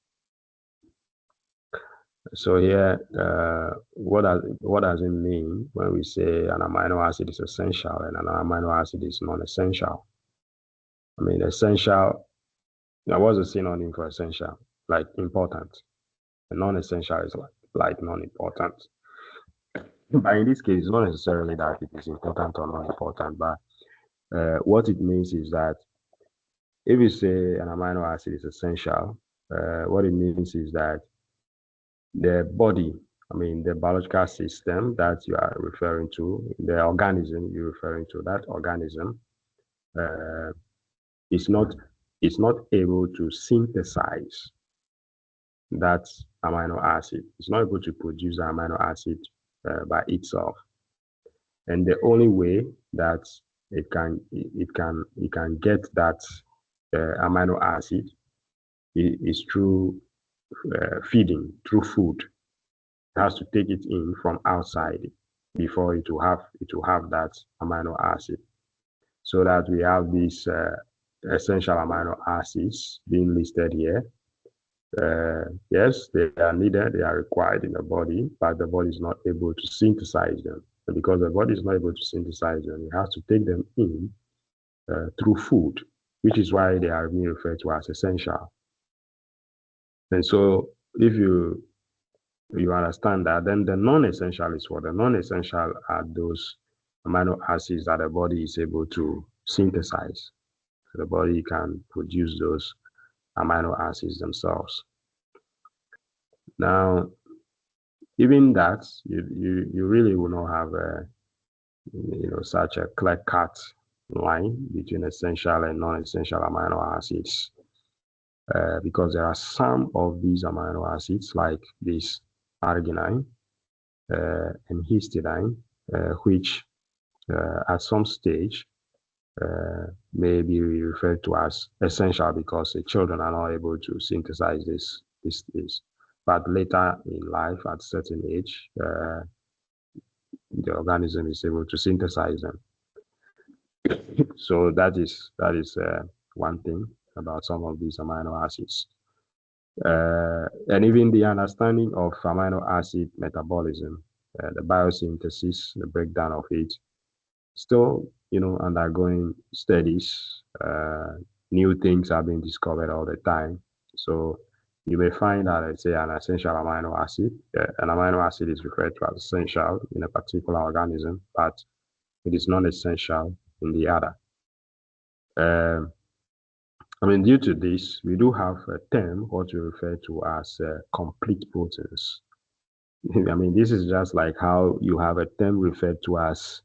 So here, what does it mean when we say an amino acid is essential and an amino acid is non-essential? I mean, essential. Now, what's the synonym for essential? Like important. And non-essential is like non-important. But in this case, it's not necessarily that it is important or not important, but what it means is that if you say an amino acid is essential, what it means is that the body, I mean, the biological system that you are referring to, the organism you're referring to, that organism is not able to synthesize that amino acid. It's not able to produce the amino acid by itself. And the only way that it can get that amino acid is through feeding, through food. It has to take it in from outside before it will have that amino acid. So that we have these essential amino acids being listed here. Yes, they are needed, they are required in the body, but the body is not able to synthesize them. And because the body is not able to synthesize them, it has to take them in through food, which is why they are being referred to as essential. And so if you understand that, then the non-essential is what? The non-essential are those amino acids that the body is able to synthesize. So the body can produce those amino acids themselves. Now, even that, you really will not have such a clear-cut line between essential and non-essential amino acids, because there are some of these amino acids, like this arginine and histidine, which at some stage may be referred to as essential because the children are not able to synthesize this. But later in life, at a certain age, the organism is able to synthesize them. So that is one thing about some of these amino acids. And even the understanding of amino acid metabolism, the biosynthesis, the breakdown of it, still, undergoing studies. New things are being discovered all the time. So you may find that, let's say, an essential amino acid, an amino acid is referred to as essential in a particular organism, but it is not essential in the other. I mean, due to this, we do have a term, what we refer to as complete proteins. I mean, this is just like how you have a term referred to as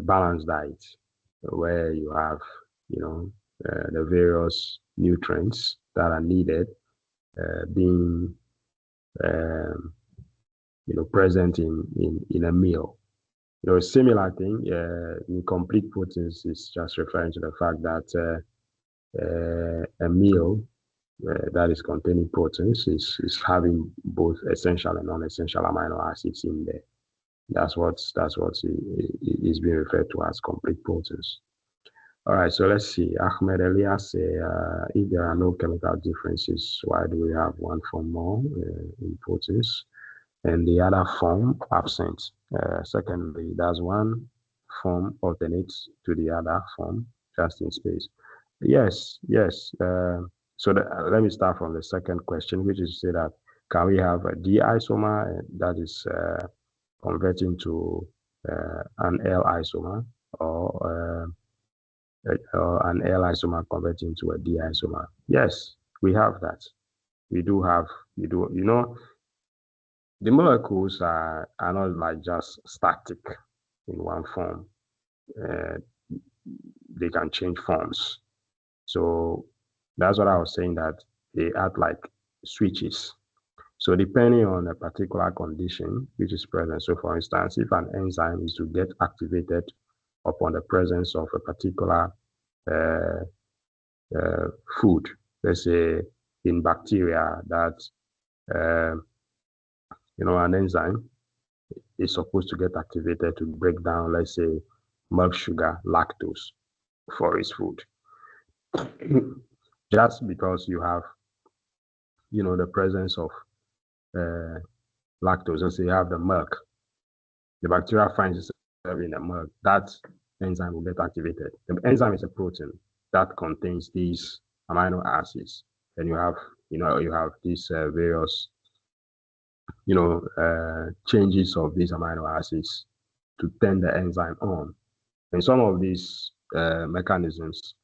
balanced diet, where you have, the various nutrients that are needed being, present in a meal. A similar thing in complete proteins is just referring to the fact that a meal that is containing proteins is having both essential and non-essential amino acids in there. That's what is being referred to as complete proteins. All right, so let's see. Ahmed Elias say, if there are no chemical differences, why do we have one form more in proteins and the other form absent? Secondly, does one form alternates to the other form just in space? Yes. So let me start from the second question, which is to say that Can we have a D isomer that is converting to an L isomer, or an L isomer converting to a D isomer? Yes, we have that. We do have, the molecules are not like just static in one form. They can change forms. So that's what I was saying, that they act like switches. So depending on a particular condition which is present, so for instance, if an enzyme is to get activated upon the presence of a particular food, let's say in bacteria, that an enzyme is supposed to get activated to break down, let's say, milk sugar, lactose, for its food. Just because you have, the presence of lactose, let's say you have the milk, the bacteria finds itself in the milk, that enzyme will get activated. The enzyme is a protein that contains these amino acids, and you have these various changes of these amino acids to turn the enzyme on. And some of these mechanisms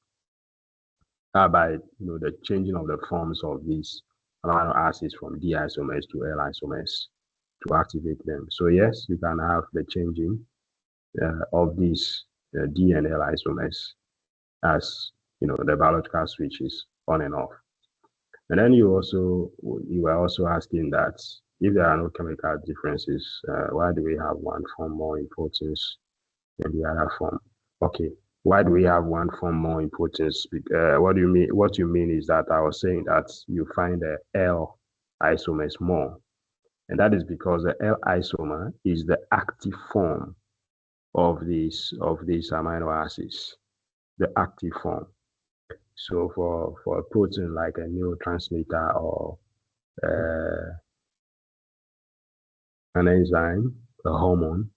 are by the changing of the forms of these amino acids from D isomers to L isomers to activate them. So yes, you can have the changing of these D and L isomers as the biological switches on and off. And then you were also asking that if there are no chemical differences, why do we have one form more importance than the other form? Okay, why do we have one form more importance? What do you mean? What you mean is that I was saying that you find the L isomers more, and that is because the L isomer is the active form of these amino acids, the active form. So for a protein like a neurotransmitter or an enzyme, a hormone,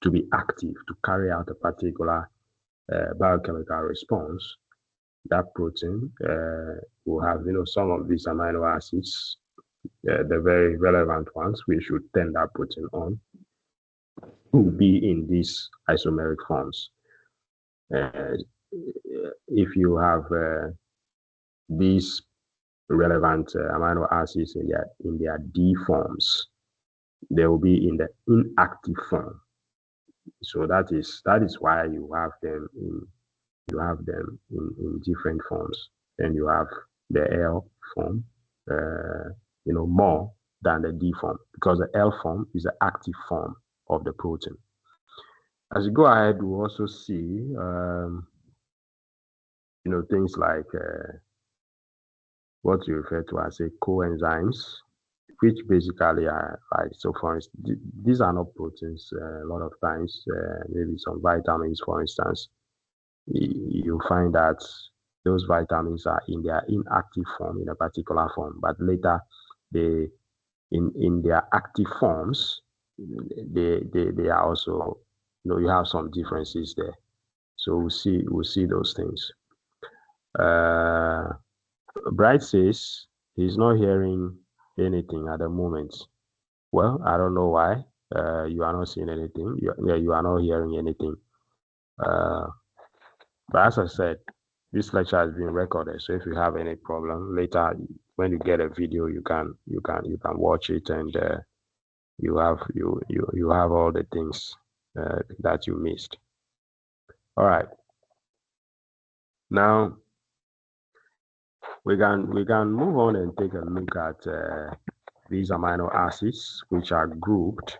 to be active, to carry out a particular biochemical response, that protein will have some of these amino acids, the very relevant ones, which should turn that protein on, will be in these isomeric forms. If you have these relevant amino acids in their D forms, they will be in the inactive form. So that is why you have them in different forms. And you have the L form, more than the D form, because the L form is the active form of the protein. As you go ahead, we'll also see, things like what you refer to as coenzymes, which basically are like, so for instance, these are not proteins a lot of times, maybe some vitamins, for instance. You find that those vitamins are in their inactive form, in a particular form, but later in their active forms, they are also, you have some differences there. So we'll see those things. Bright says he's not hearing anything at the moment. Well, I don't know why. You are not seeing anything. You are not hearing anything. But as I said, this lecture has been recorded. So if you have any problem later, when you get a video, you can watch it, and you have all the things that you missed. All right. Now we can move on and take a look at these amino acids, which are grouped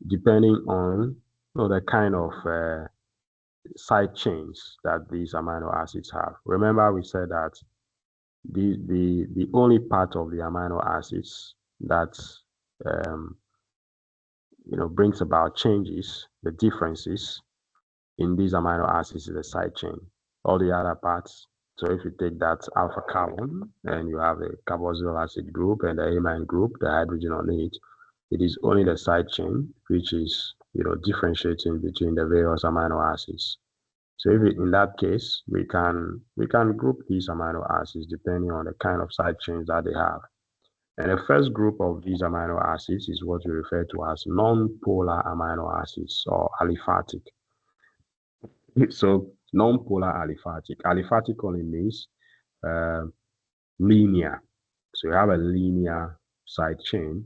depending on the kind of side chains that these amino acids have. Remember, we said that the only part of the amino acids that brings about changes, the differences in these amino acids, is the side chain. All the other parts, so if you take that alpha carbon and you have a carboxyl acid group and the amine group, the hydrogen on it, it is only the side chain which is differentiating between the various amino acids. So if in that case, we can group these amino acids depending on the kind of side chains that they have. And the first group of these amino acids is what we refer to as non-polar amino acids or aliphatic. So non-polar aliphatic. Aliphatic only means linear. So you have a linear side chain,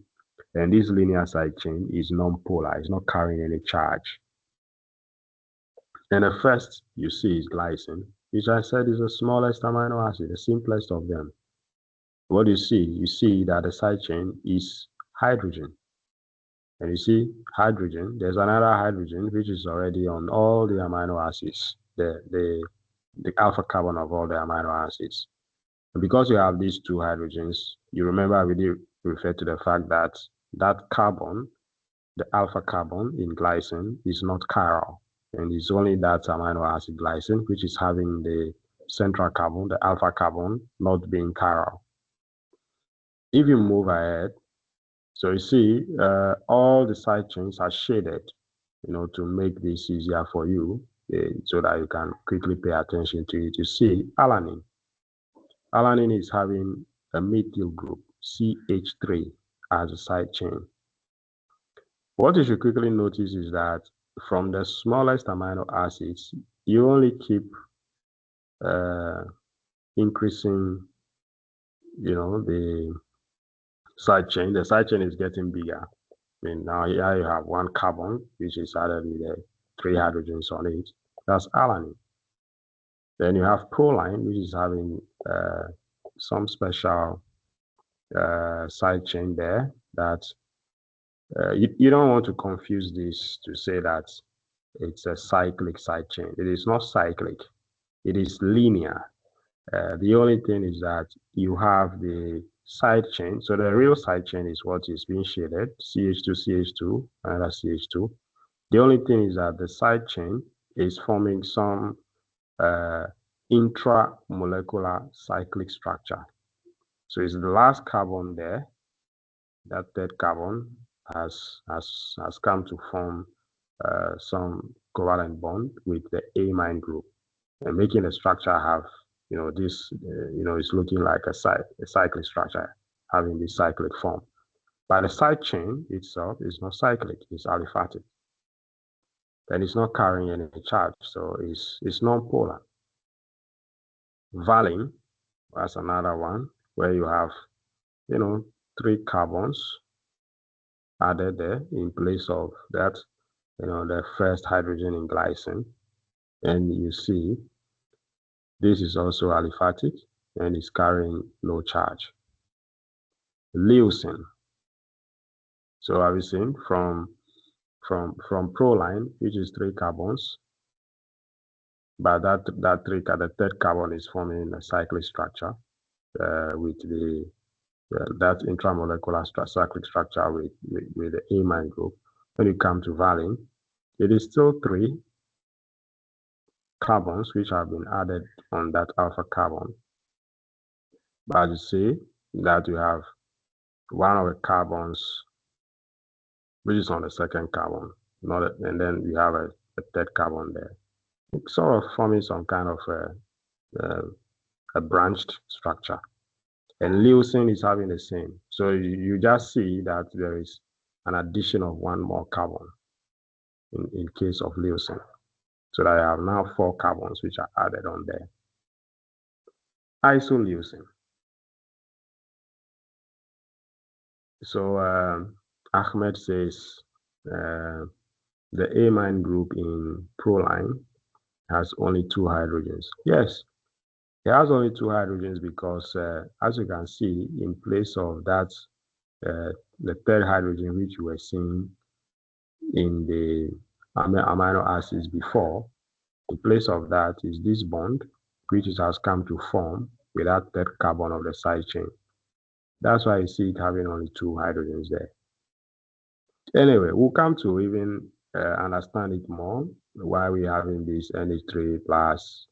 and this linear side chain is non-polar. It's not carrying any charge. And the first you see is glycine, which I said is the smallest amino acid, the simplest of them. What do you see? You see that the side chain is hydrogen. And you see hydrogen, there's another hydrogen which is already on all the amino acids, the alpha carbon of all the amino acids. And because you have these two hydrogens, you remember we did refer to the fact that that carbon, the alpha carbon in glycine, is not chiral. And it's only that amino acid glycine which is having the central carbon, the alpha carbon, not being chiral. If you move ahead, so you see all the side chains are shaded, to make this easier for you, so that you can quickly pay attention to it. You see alanine. Alanine is having a methyl group, CH3, as a side chain. What you should quickly notice is that from the smallest amino acids, you only keep increasing, the side chain. The side chain is getting bigger. Now here you have one carbon, which is added with 3 hydrogens on it. That's alanine. Then you have proline, which is having some special side chain there that you don't want to confuse this to say that it's a cyclic side chain. It is not cyclic. It is linear. The only thing is that you have the side chain. So the real side chain is what is being shaded, CH2, CH2, another CH2. The only thing is that the side chain is forming some intramolecular cyclic structure. So it's the last carbon there. That third carbon has come to form some covalent bond with the amine group, and making the structure have, this, it's looking like a cyclic structure, having this cyclic form. But the side chain itself is not cyclic; it's aliphatic, and it's not carrying any charge, so it's non-polar. Valine, that's another one where you have, 3 carbons added there in place of that, the first hydrogen in glycine. And you see, this is also aliphatic and is carrying no charge. Leucine. So have you seen from proline, which is 3 carbons, but the third carbon is forming a cyclic structure with that intramolecular cyclic structure with the amine group. When you come to valine, it is still 3 carbons which have been added on that alpha carbon. But you see that you have one of the carbons which is on the second carbon, and then you have a third carbon there. It's sort of forming some kind of a branched structure. And leucine is having the same. So you just see that there is an addition of one more carbon in case of leucine. So that I have now 4 carbons which are added on there. Isoleucine. So Ahmed says the amine group in proline has only 2 hydrogens. Yes, it has only 2 hydrogens because as you can see, in place of that, the third hydrogen which you were seeing in the amino acids before, in place of that is this bond, which has come to form with that third carbon of the side chain. That's why you see it having only 2 hydrogens there. Anyway, we'll come to even understand it more, why we're having this NH3 plus,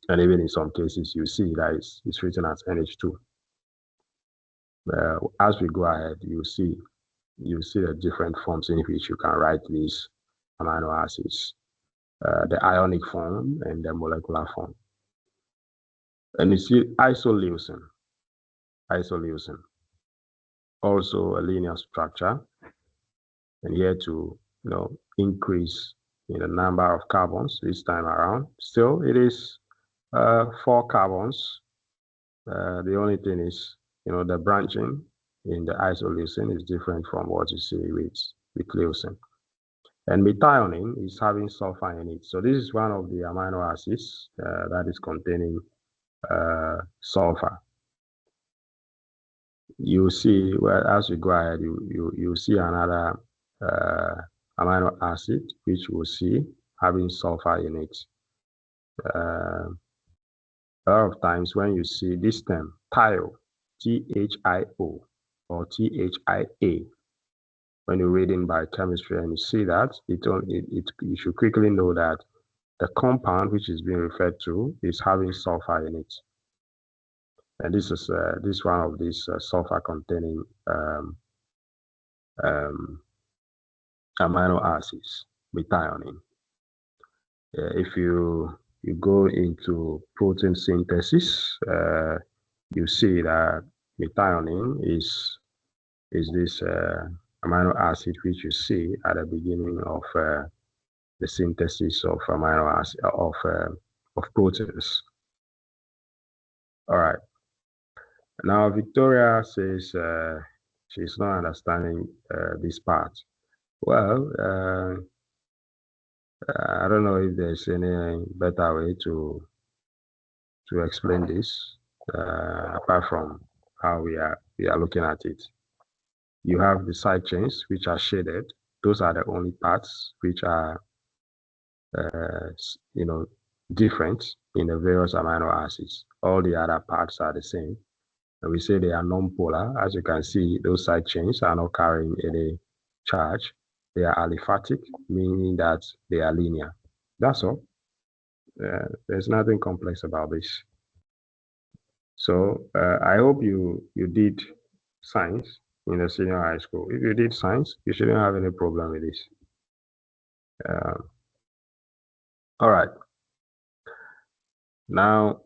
and even in some cases, you see that it's written as NH2. As we go ahead, you see the different forms in which you can write these amino acids. the ionic form and the molecular form. And you see isoleucine, also a linear structure, and here to increase in the number of carbons this time around. Still, it is 4 carbons. The only thing is, the branching in the isoleucine is different from what you see with leucine. And methionine is having sulfur in it. So this is one of the amino acids that is containing sulfur. You see, well, as you go ahead, you see another amino acid, which we'll see having sulfur in it. A lot of times when you see this term, thio, T-H-I-O, or T-H-I-A, when you're reading biochemistry and you see that, you should quickly know that the compound which is being referred to is having sulfur in it. And this is one of these sulfur-containing amino acids, methionine. If you go into protein synthesis, you see that methionine is this amino acid which you see at the beginning of the synthesis of amino acid of proteins. All right. Now Victoria says she's not understanding this part. Well, I don't know if there's any better way to explain this apart from how we are looking at it. You have the side chains which are shaded. Those are the only parts which are different in the various amino acids. All the other parts are the same. And we say they are non-polar. As you can see, those side chains are not carrying any charge. They are aliphatic, meaning that they are linear. That's all. There's nothing complex about this. So I hope you did science in the senior high school. If you did science, you shouldn't have any problem with this. All right. Now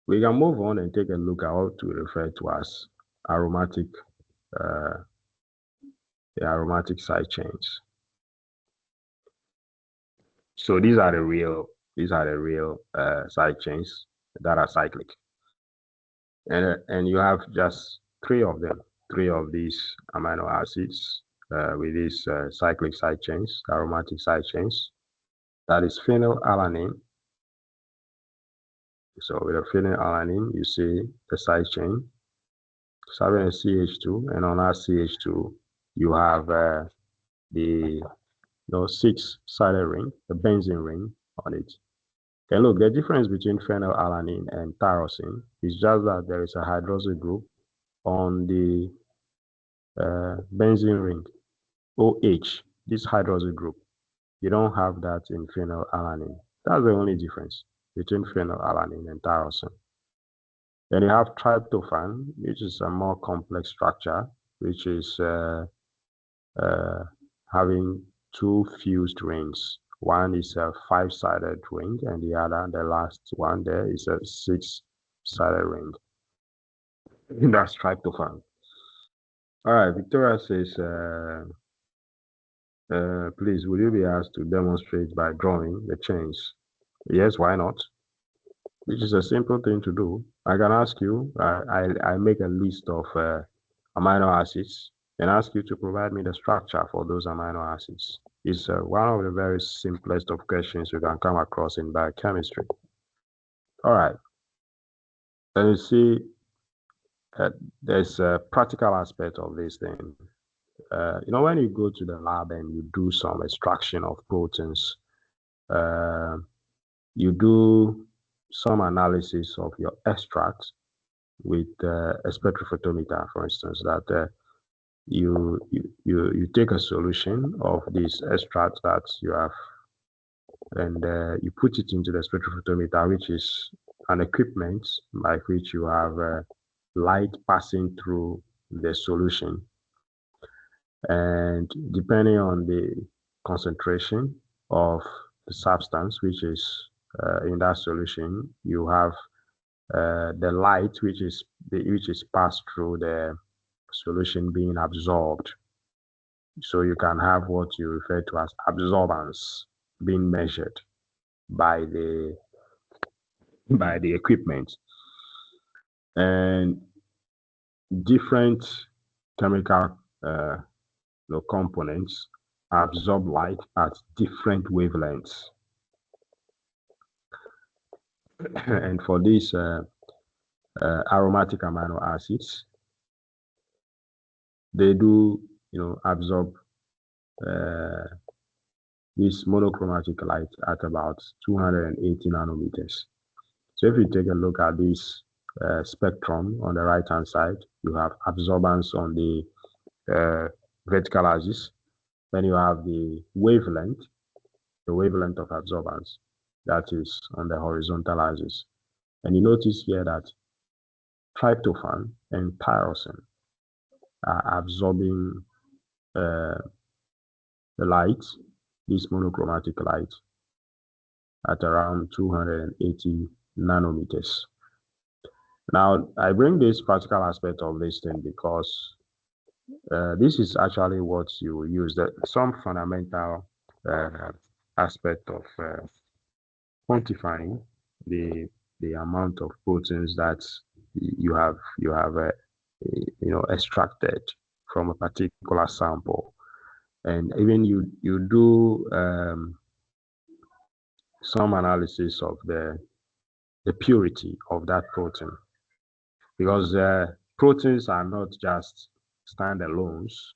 we can move on and take a look at what we refer to as aromatic, the aromatic side chains. So these are the real side chains that are cyclic, and you have just 3 of them, 3 of these amino acids with these cyclic side chains, aromatic side chains. That is phenylalanine. So with a phenylalanine, you see the side chain. It's having a CH2, and on that CH2, you have the 6-sided ring, the benzene ring on it. And look, the difference between phenylalanine and tyrosine is just that there is a hydroxyl group on the benzene ring, OH, this hydroxyl group. You don't have that in phenylalanine. That's the only difference between phenylalanine and tyrosine. Then you have tryptophan, which is a more complex structure, which is having 2 fused rings. One is a 5-sided ring, and the last one there is a 6-sided ring. And that's tryptophan. All right, Victoria says, please, will you be asked to demonstrate by drawing the chains? Yes, why not? Which is a simple thing to do. I can ask you, I make a list of amino acids and ask you to provide me the structure for those amino acids. It's one of the very simplest of questions you can come across in biochemistry. All right. Then you see there's a practical aspect of this thing. When you go to the lab and you do some extraction of proteins, you do some analysis of your extract with a spectrophotometer, for instance, that you take a solution of this extract that you have, and you put it into the spectrophotometer, which is an equipment by which you have light passing through the solution. And depending on the concentration of the substance which is in that solution, you have the light which is passed through the solution being absorbed. So you can have what you refer to as absorbance being measured by the equipment, and different chemical components absorb light at different wavelengths. And for these aromatic amino acids, they do absorb this monochromatic light at about 280 nanometers. So if you take a look at this spectrum on the right hand side, you have absorbance on the vertical axis. Then you have the wavelength of absorbance, that is on the horizontal axis. And you notice here that tryptophan and tyrosine are absorbing the light, this monochromatic light, at around 280 nanometers. Now, I bring this practical aspect of this thing because this is actually what you use, some fundamental aspect of quantifying the amount of proteins that you have extracted from a particular sample. And even you do some analysis of the purity of that protein, because proteins are not just standalones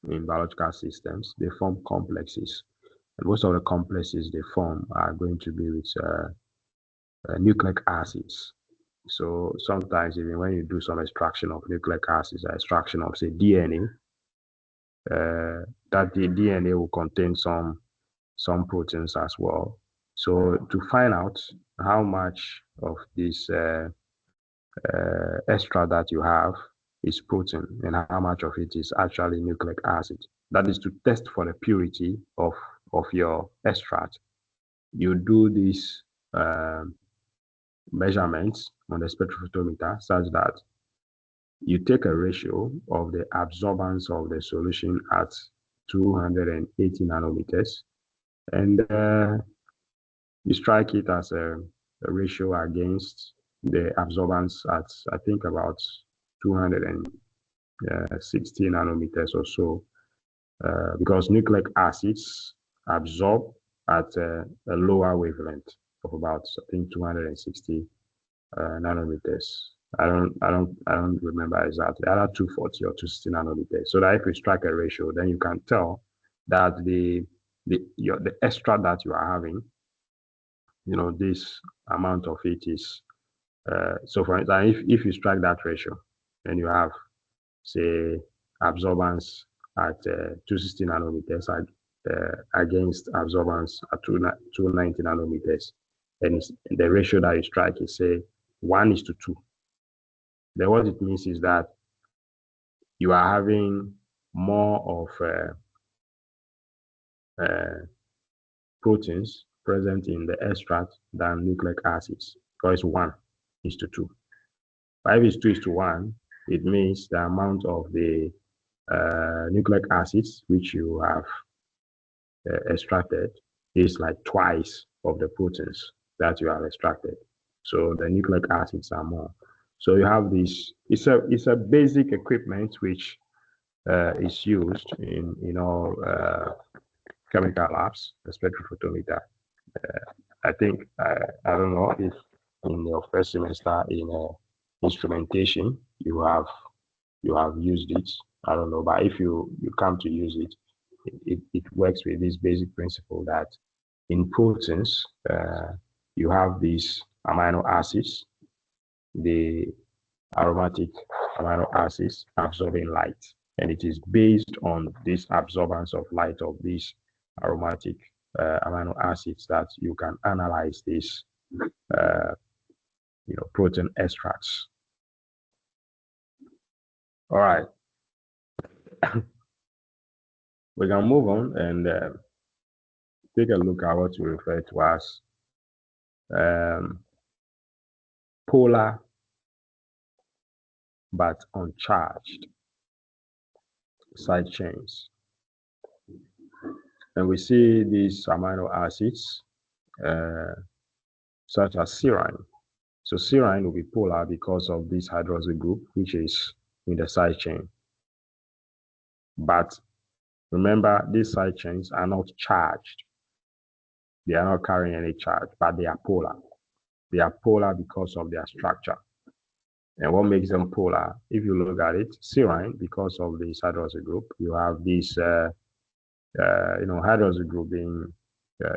in biological systems. They form complexes, and most of the complexes they form are going to be with nucleic acids. So sometimes even when you do some extraction of nucleic acids, extraction of say DNA, that the DNA will contain some proteins as well. So to find out how much of this extra that you have is protein and how much of it is actually nucleic acid, that is to test for the purity of your extract, you do these measurements on the spectrophotometer such that you take a ratio of the absorbance of the solution at 280 nanometers, and you strike it as a ratio against the absorbance at, I think, about 260 nanometers or so, because nucleic acids absorb at a lower wavelength of about, I think, 260 nanometers. I don't remember exactly, either 240 or 260 nanometers. So that if you strike a ratio, then you can tell that the extra that you are having, this amount of it is. So for instance, if you strike that ratio, then you have, say, absorbance at 260 nanometers against absorbance at 290 nanometers, and the ratio that you strike is, say, 1:2. Then what it means is that you are having more of proteins present in the extract than nucleic acids, because 1:2. But if it's 2:1, it means the amount of the nucleic acids which you have extracted is like twice of the proteins that you have extracted. So the nucleic acids are more. So you have this. It's a basic equipment which is used in all chemical labs, the spectrophotometer. I think I don't know if in your first semester in instrumentation you have used it. I don't know, but if you come to use it, it works with this basic principle that in proteins you have these amino acids, the aromatic amino acids absorbing light, and it is based on this absorbance of light of these aromatic amino acids that you can analyze these protein extracts. All right. We can move on and take a look at what we refer to as polar but uncharged side chains. And we see these amino acids such as serine. So serine will be polar because of this hydroxyl group, which is in the side chain. But remember, these side chains are not charged. They are not carrying any charge, but they are polar. They are polar because of their structure. And what makes them polar, if you look at it, serine, because of this hydroxyl group, you have this hydroxyl group being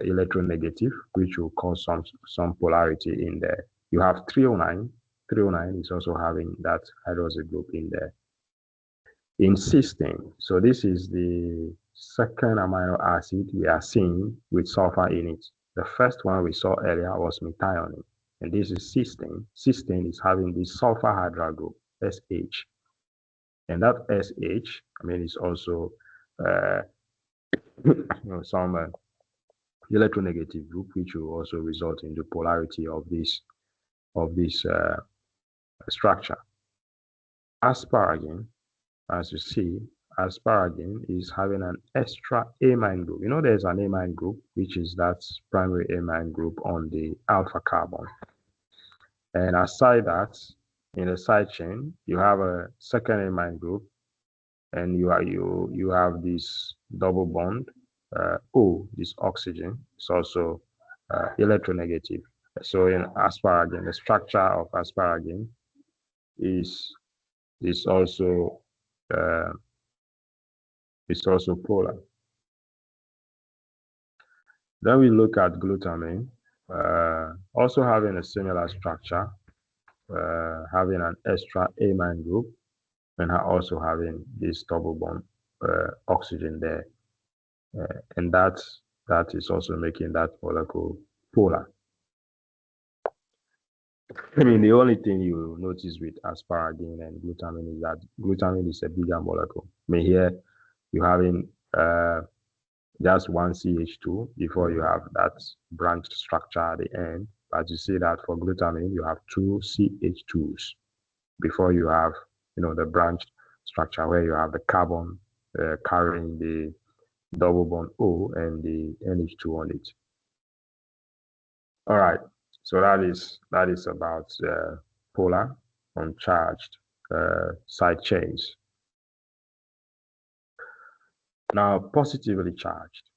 electronegative, which will cause some polarity in there. You have 309. 309 is also having that hydroxyl group in there. In cysteine, so this is the second amino acid we are seeing with sulfur in it. The first one we saw earlier was methionine, and this is cysteine. Cysteine is having this sulfur hydroxyl group, SH. And that SH, is also some electronegative group, which will also result in the polarity of this structure. Asparagine, as you see, asparagine is having an extra amine group. There's an amine group, which is that primary amine group on the alpha carbon. And aside that, in the side chain, you have a second amine group, and you have this double bond O, this oxygen, is also electronegative. So in asparagine, the structure of asparagine is also polar. Then we look at glutamine, also having a similar structure, having an extra amine group, and also having this double bond oxygen there, and that is also making that molecule polar. The only thing you will notice with asparagine and glutamine is that glutamine is a bigger molecule. Here you're having just one CH2 before you have that branched structure at the end. But you see that for glutamine, you have two CH2s before you have, the branched structure where you have the carbon carrying the double bond O and the NH2 on it. All right. So that is about polar uncharged side chains. Now, positively charged.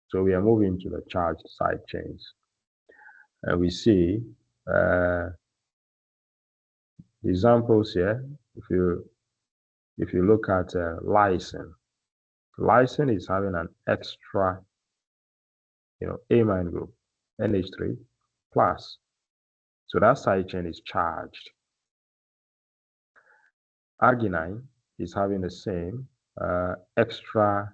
So we are moving to the charged side chains, and we see examples here. If you look at lysine is having an extra, amine group, NH3 plus. So that side chain is charged. Arginine is having the same extra,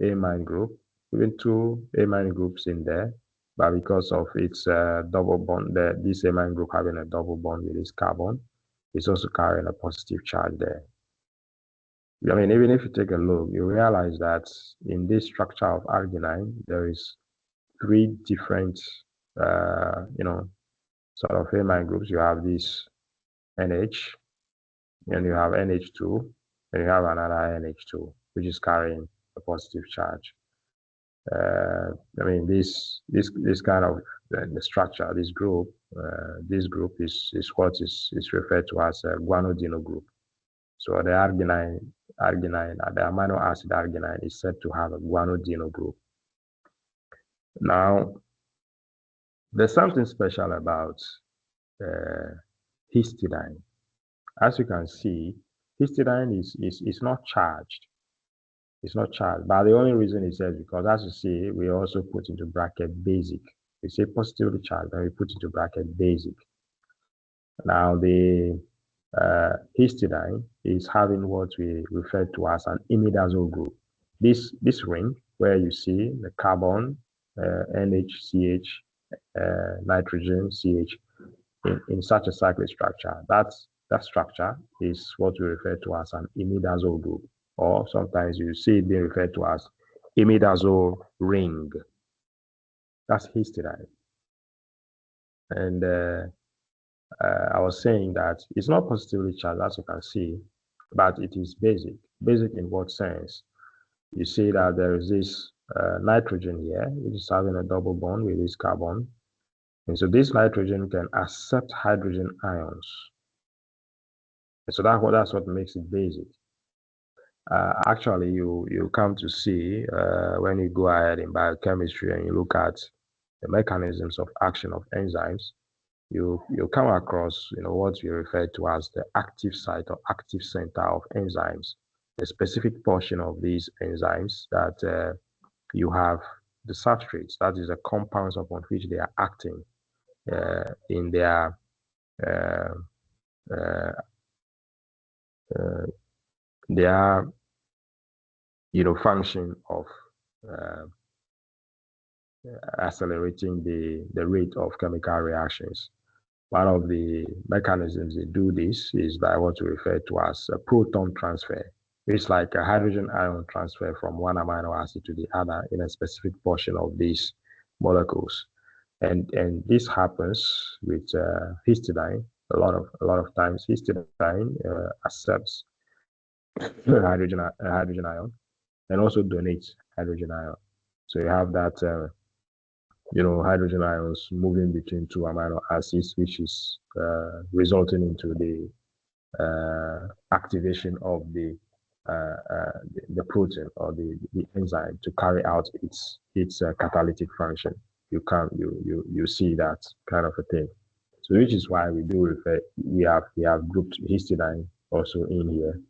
amine group, even two amine groups in there, but because of its double bond, this amine group having a double bond with this carbon, it's also carrying a positive charge there. Even if you take a look, you realize that in this structure of arginine, there is three different, sort of amine groups. You have this NH, and you have NH2, and you have another NH2, which is carrying a positive charge. This kind of the structure, this group is what is referred to as a guanidino group. So the arginine, the amino acid arginine is said to have a guanidino group. Now, there's something special about histidine. As you can see, histidine is not charged. It's not charged, but the only reason it says because, as you see, we also put into bracket basic. We say positively charged, and we put into bracket basic. Now, the histidine is having what we refer to as an imidazole group. This ring where you see the carbon, NHCH, nitrogen, CH in such a cyclic structure. That structure is what we refer to as an imidazole group, or sometimes you see it being referred to as imidazole ring. That's histidine. And I was saying that it's not positively charged, as you can see, but it is basic. Basic in what sense? You see that there is this nitrogen here, which is having a double bond with this carbon. And so this nitrogen can accept hydrogen ions. And so that's what makes it basic. Actually, you come to see when you go ahead in biochemistry and you look at the mechanisms of action of enzymes, you come across what we refer to as the active site or active center of enzymes, a specific portion of these enzymes that you have the substrates, that is the compounds upon which they are acting in their uh, uh, function of accelerating the rate of chemical reactions. One of the mechanisms they do this is by what we refer to as a proton transfer. It's like a hydrogen ion transfer from one amino acid to the other in a specific portion of these molecules. And this happens with histidine. A lot of times histidine accepts hydrogen ion and also donates hydrogen ion. So you have that hydrogen ions moving between two amino acids, which is resulting into the activation of the protein or the enzyme to carry out its catalytic function. You see that kind of a thing. So which is why we do refer, we have grouped histidine also in here.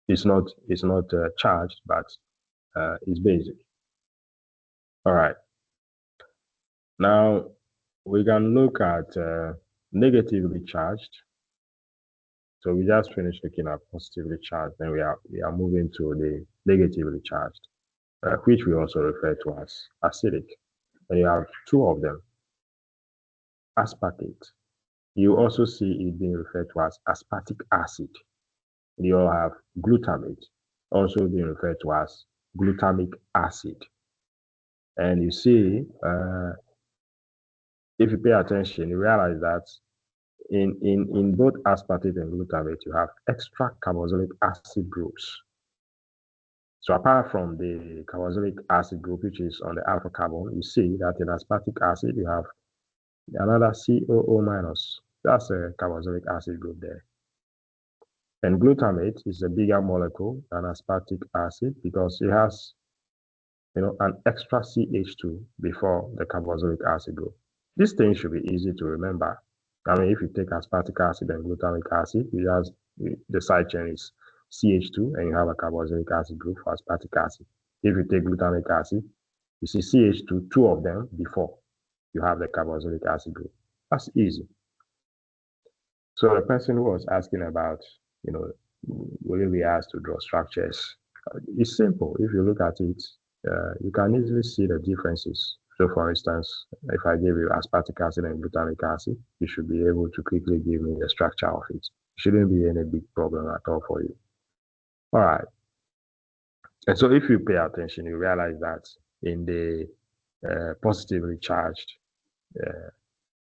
It's not charged, but it's basic. All right. Now we can look at negatively charged. So we just finished looking at positively charged, then we are moving to the negatively charged, which we also refer to as acidic. And you have two of them, aspartate. You also see it being referred to as aspartic acid. You all have glutamate, also being referred to as glutamic acid. And you see, if you pay attention, you realize that in both aspartate and glutamate, you have extra carboxylic acid groups. So apart from the carboxylic acid group, which is on the alpha carbon, you see that in aspartic acid, you have another COO minus. That's a carboxylic acid group there. And glutamate is a bigger molecule than aspartic acid because it has, an extra CH2 before the carboxylic acid group. This thing should be easy to remember. I mean, if you take aspartic acid and glutamic acid, the side chain is CH2 and you have a carboxylic acid group for aspartic acid. If you take glutamic acid, you see CH2, two of them before you have the carboxylic acid group. That's easy. So the person who was asking about, will you be asked to draw structures? It's simple. If you look at it, you can easily see the differences. So for instance, if I give you aspartic acid and glutamic acid, you should be able to quickly give me the structure of it. Shouldn't be any big problem at all for you. All right. And so if you pay attention, you realize that in the positively charged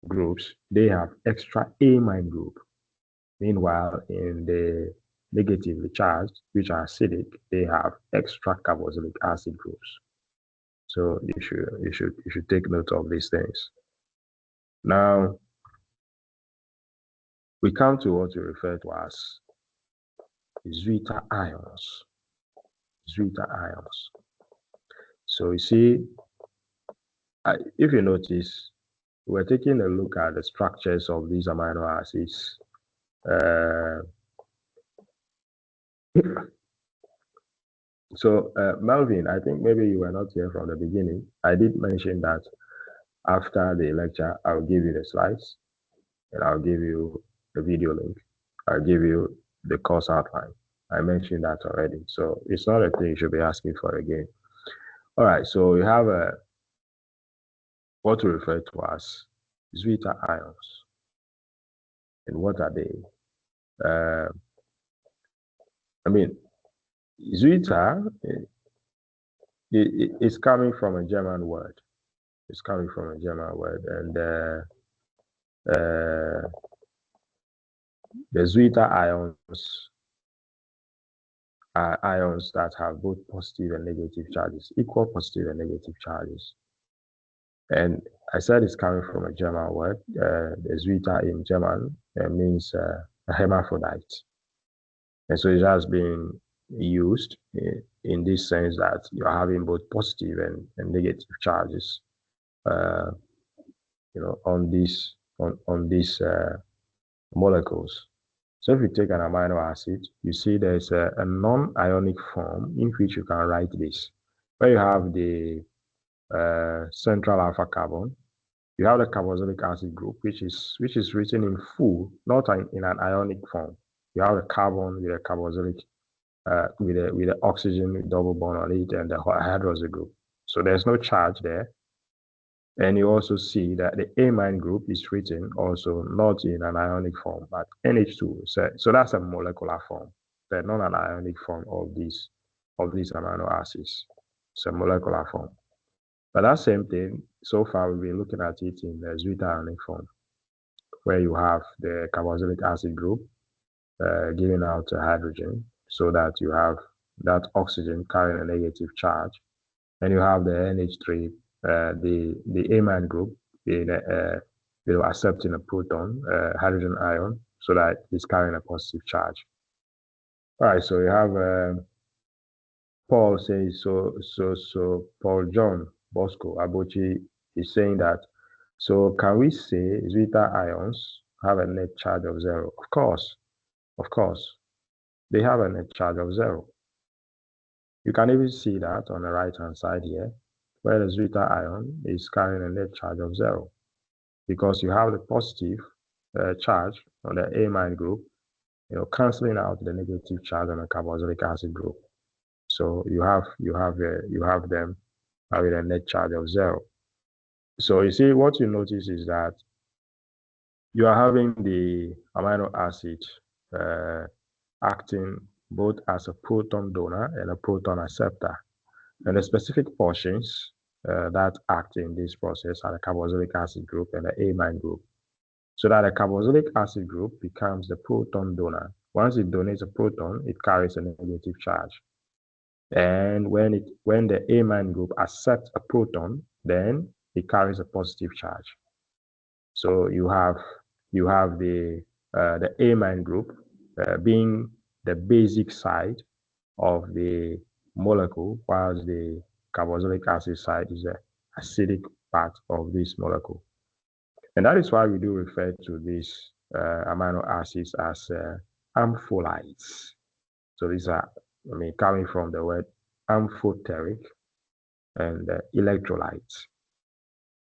groups, they have extra amine group. Meanwhile, in the negatively charged, which are acidic, they have extra carboxylic acid groups. So you should take note of these things. Now we come to what we refer to as zwitter ions. Zwitter ions. So you see, if you notice, we're taking a look at the structures of these amino acids. So Melvin, I think maybe you were not here from the beginning. I did mention that after the lecture, I'll give you the slides and I'll give you the video link. I'll give you the course outline. I mentioned that already. So it's not a thing you should be asking for again. All right, so we have what we refer to as zwitter ions. And what are they? I mean, Zuita is coming from a German word. It's coming from a German word, and the Zuita ions are ions that have both positive and negative charges, equal positive and negative charges. And I said it's coming from a German word. The Zuita in German means a hermaphrodite. And so it has been used in this sense that you're having both positive and negative charges, on these molecules. So if you take an amino acid, you see there's a non-ionic form in which you can write this. Where you have the central alpha carbon, you have the carboxylic acid group, which is written in full, not in an ionic form. You have the carbon with a carboxylic, with the oxygen double bond on it and the hydroxyl group. So there's no charge there. And you also see that the amine group is written also not in an ionic form, but NH2. So that's a molecular form, but not an ionic form of these amino acids. It's a molecular form. But that same thing, so far we've been looking at it in the Zuita ionic form, where you have the carboxylic acid group giving out hydrogen, so that you have that oxygen carrying a negative charge, and you have the NH3, the amine group in accepting a proton, hydrogen ion, so that it's carrying a positive charge. All right, so you have Paul says, so Paul John Bosco Abochi is saying that, so can we say Zuita ions have a net charge of 0? Of course, they have a net charge of 0. You can even see that on the right-hand side here, where the Zuita ion is carrying a net charge of 0, because you have the positive charge on the amine group, canceling out the negative charge on the carboxylic acid group. So you have them having a net charge of 0. So you see, what you notice is that you are having the amino acid acting both as a proton donor and a proton acceptor. And the specific portions that act in this process are the carboxylic acid group and the amine group. So that the carboxylic acid group becomes the proton donor. Once it donates a proton, it carries a negative charge. And when the amine group accepts a proton, then it carries a positive charge. So you have the amine group being the basic side of the molecule, whilst the carboxylic acid side is the acidic part of this molecule. And that is why we do refer to these amino acids as ampholytes. So these are, coming from the word amphoteric and electrolytes.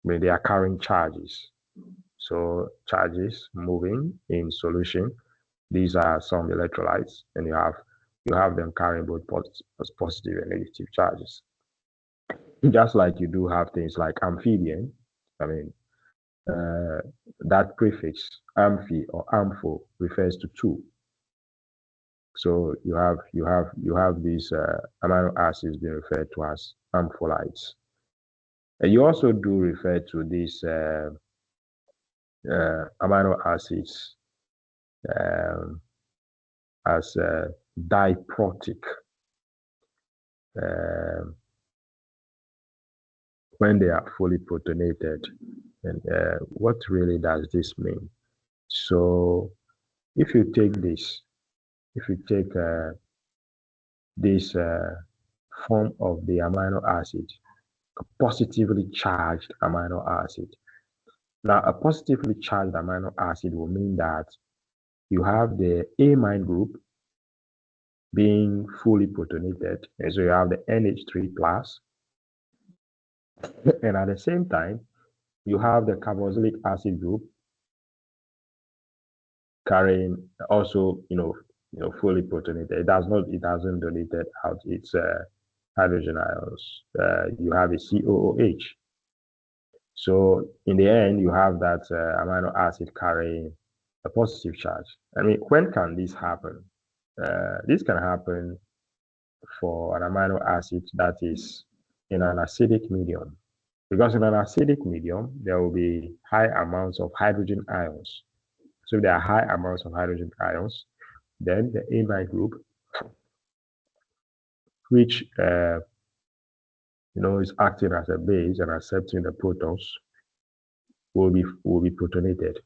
They are carrying charges. So charges moving in solution. These are some electrolytes, and you have them carrying both positive and negative charges. Just like you do have things like amphibian. That prefix amphi or ampho refers to 2. So you have these amino acids being referred to as ampholytes. And you also do refer to these amino acids as diprotic when they are fully protonated. And what really does this mean? So if you take this form of the amino acid, a positively charged amino acid. Now, a positively charged amino acid will mean that you have the amine group being fully protonated, and so you have the NH3 plus, and at the same time, you have the carboxylic acid group carrying also, fully protonated. It hasn't donated out its hydrogen ions. You have a COOH. So in the end, you have that amino acid carrying a positive charge. When can this happen? This can happen for an amino acid that is in an acidic medium. Because in an acidic medium, there will be high amounts of hydrogen ions. So if there are high amounts of hydrogen ions, then the amine group, which is acting as a base and accepting the protons, will be protonated.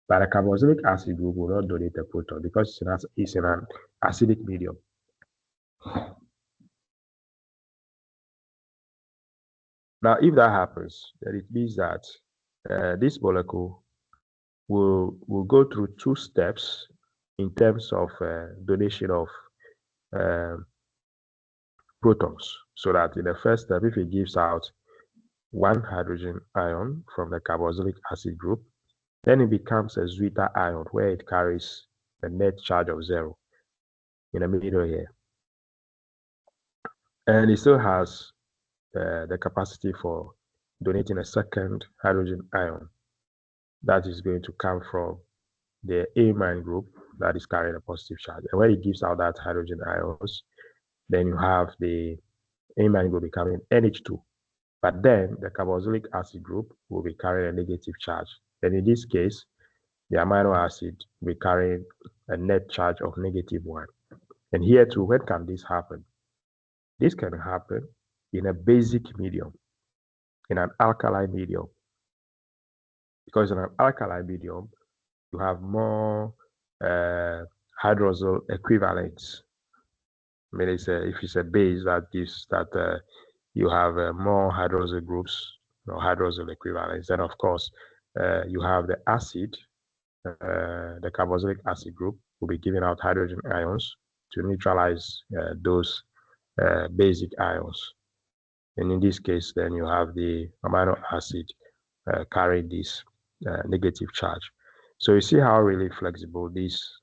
But a carboxylic acid group will not donate a proton because it's in an acidic medium. Now, if that happens, then it means that this molecule will go through two steps in terms of donation of protons. So that in the first step, if it gives out one hydrogen ion from the carboxylic acid group, then it becomes a zwitter ion where it carries a net charge of 0 in the middle here. And it still has the capacity for donating a second hydrogen ion that is going to come from the amine group that is carrying a positive charge. And when it gives out that hydrogen ions, then you have the amine group becoming NH2. But then the carboxylic acid group will be carrying a negative charge. And in this case, the amino acid will be carrying a net charge of -1. And here too, when can this happen? This can happen in a basic medium, in an alkali medium. Because in an alkali medium, you have more hydroxyl equivalents. I mean, if it's a base that gives that you have more hydroxyl groups or hydroxyl equivalents. Then, of course, you have the acid, the carboxylic acid group will be giving out hydrogen ions to neutralize those basic ions. And in this case, then you have the amino acid carrying this negative charge. So you see how really flexible these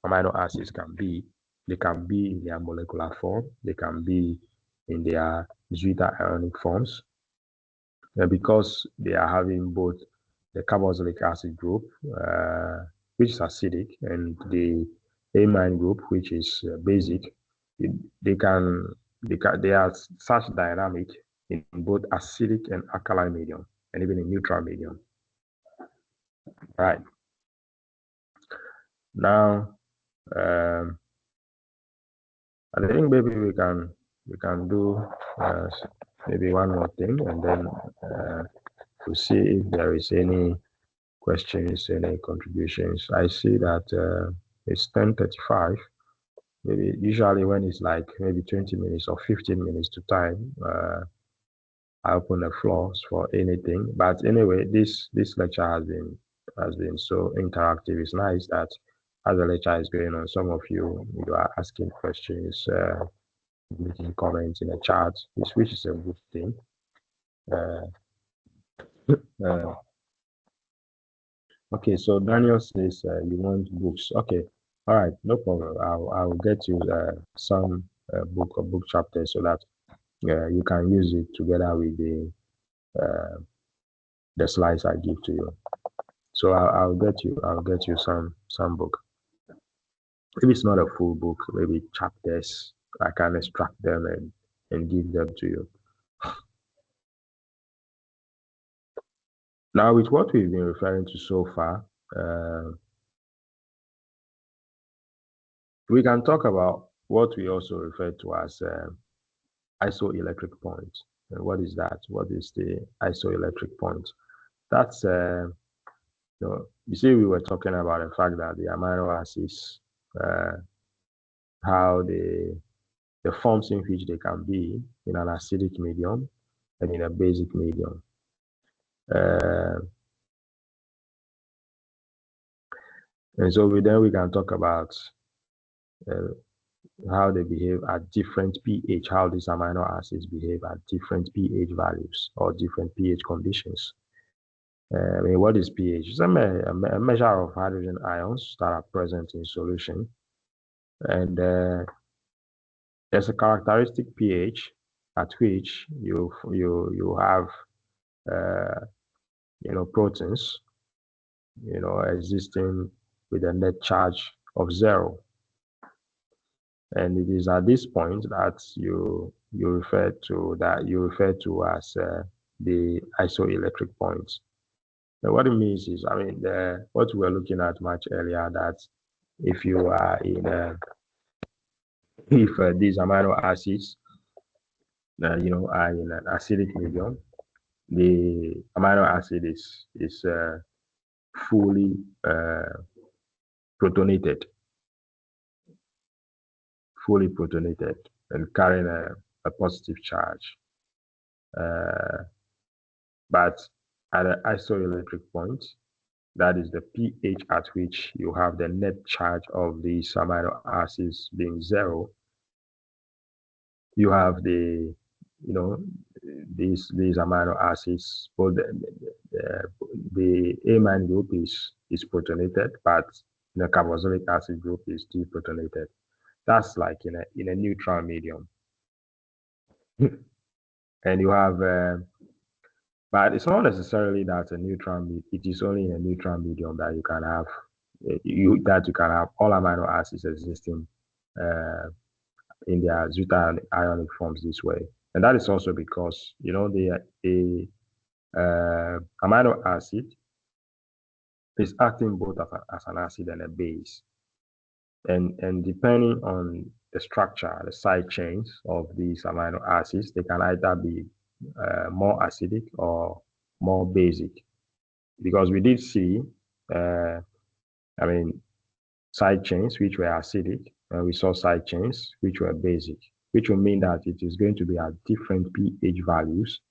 amino acids can be. They can be in their molecular form. They can be in their zwitter ionic forms. And because they are having both the carboxylic acid group, which is acidic, and the amine group, which is basic, they are such dynamic in both acidic and alkaline medium, and even in neutral medium. Right. Now, I think maybe we can do maybe one more thing, and then we'll see if there is any questions, any contributions. I see that it's 10:35. Maybe usually when it's like maybe 20 minutes or 15 minutes to time, I open the floors for anything. But anyway, this lecture has been so interactive. It's nice that as the lecture is going on, some of you are asking questions, making comments in the chat, which is a good thing. Okay, so Daniel says you want books. Okay, all right, no problem. I'll get you some book or book chapter so that you can use it together with the slides I give to you. So I'll get you some book. If it's not a full book, maybe chapters, I can extract them and give them to you. Now, with what we've been referring to so far, we can talk about what we also refer to as isoelectric point. And what is that? What is the isoelectric point? That's you see, we were talking about the fact that the amino acids, how the forms in which they can be in an acidic medium and in a basic medium. And so then we can talk about how they behave at different pH, how these amino acids behave at different pH values or different pH conditions. I mean, what is pH? It's a measure of hydrogen ions that are present in solution. And there's a characteristic pH at which you have proteins existing with a net charge of 0. And it is at this point that you refer to as the isoelectric point. Now, what it means is, I mean, what we were looking at much earlier, that if you are in if these amino acids, are in an acidic medium, the amino acid is fully protonated, and carrying a positive charge. But at an isoelectric point, that is the pH at which you have the net charge of these amino acids being zero, you have these amino acids, both the amine group is protonated, but the carboxylic acid group is deprotonated. That's like in a neutral medium. And you have, but it's not necessarily that a neutral it is only in a neutral medium that you can have all amino acids existing in their zeta ionic forms this way. And that is also because the amino acid is acting both as an acid and a base. And depending on the structure, the side chains of these amino acids, they can either be more acidic or more basic. Because we did see, side chains which were acidic, and we saw side chains which were basic, which will mean that it is going to be at different pH values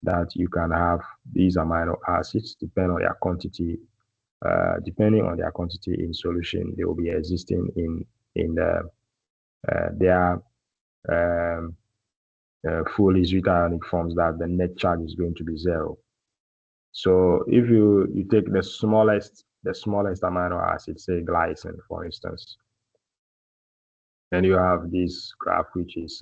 that you can have these amino acids, depending on their quantity in solution. They will be existing in their fully zeta ionic forms, that the net charge is going to be zero. So if you take the smallest amino acid, say glycine, for instance, and you have this graph which is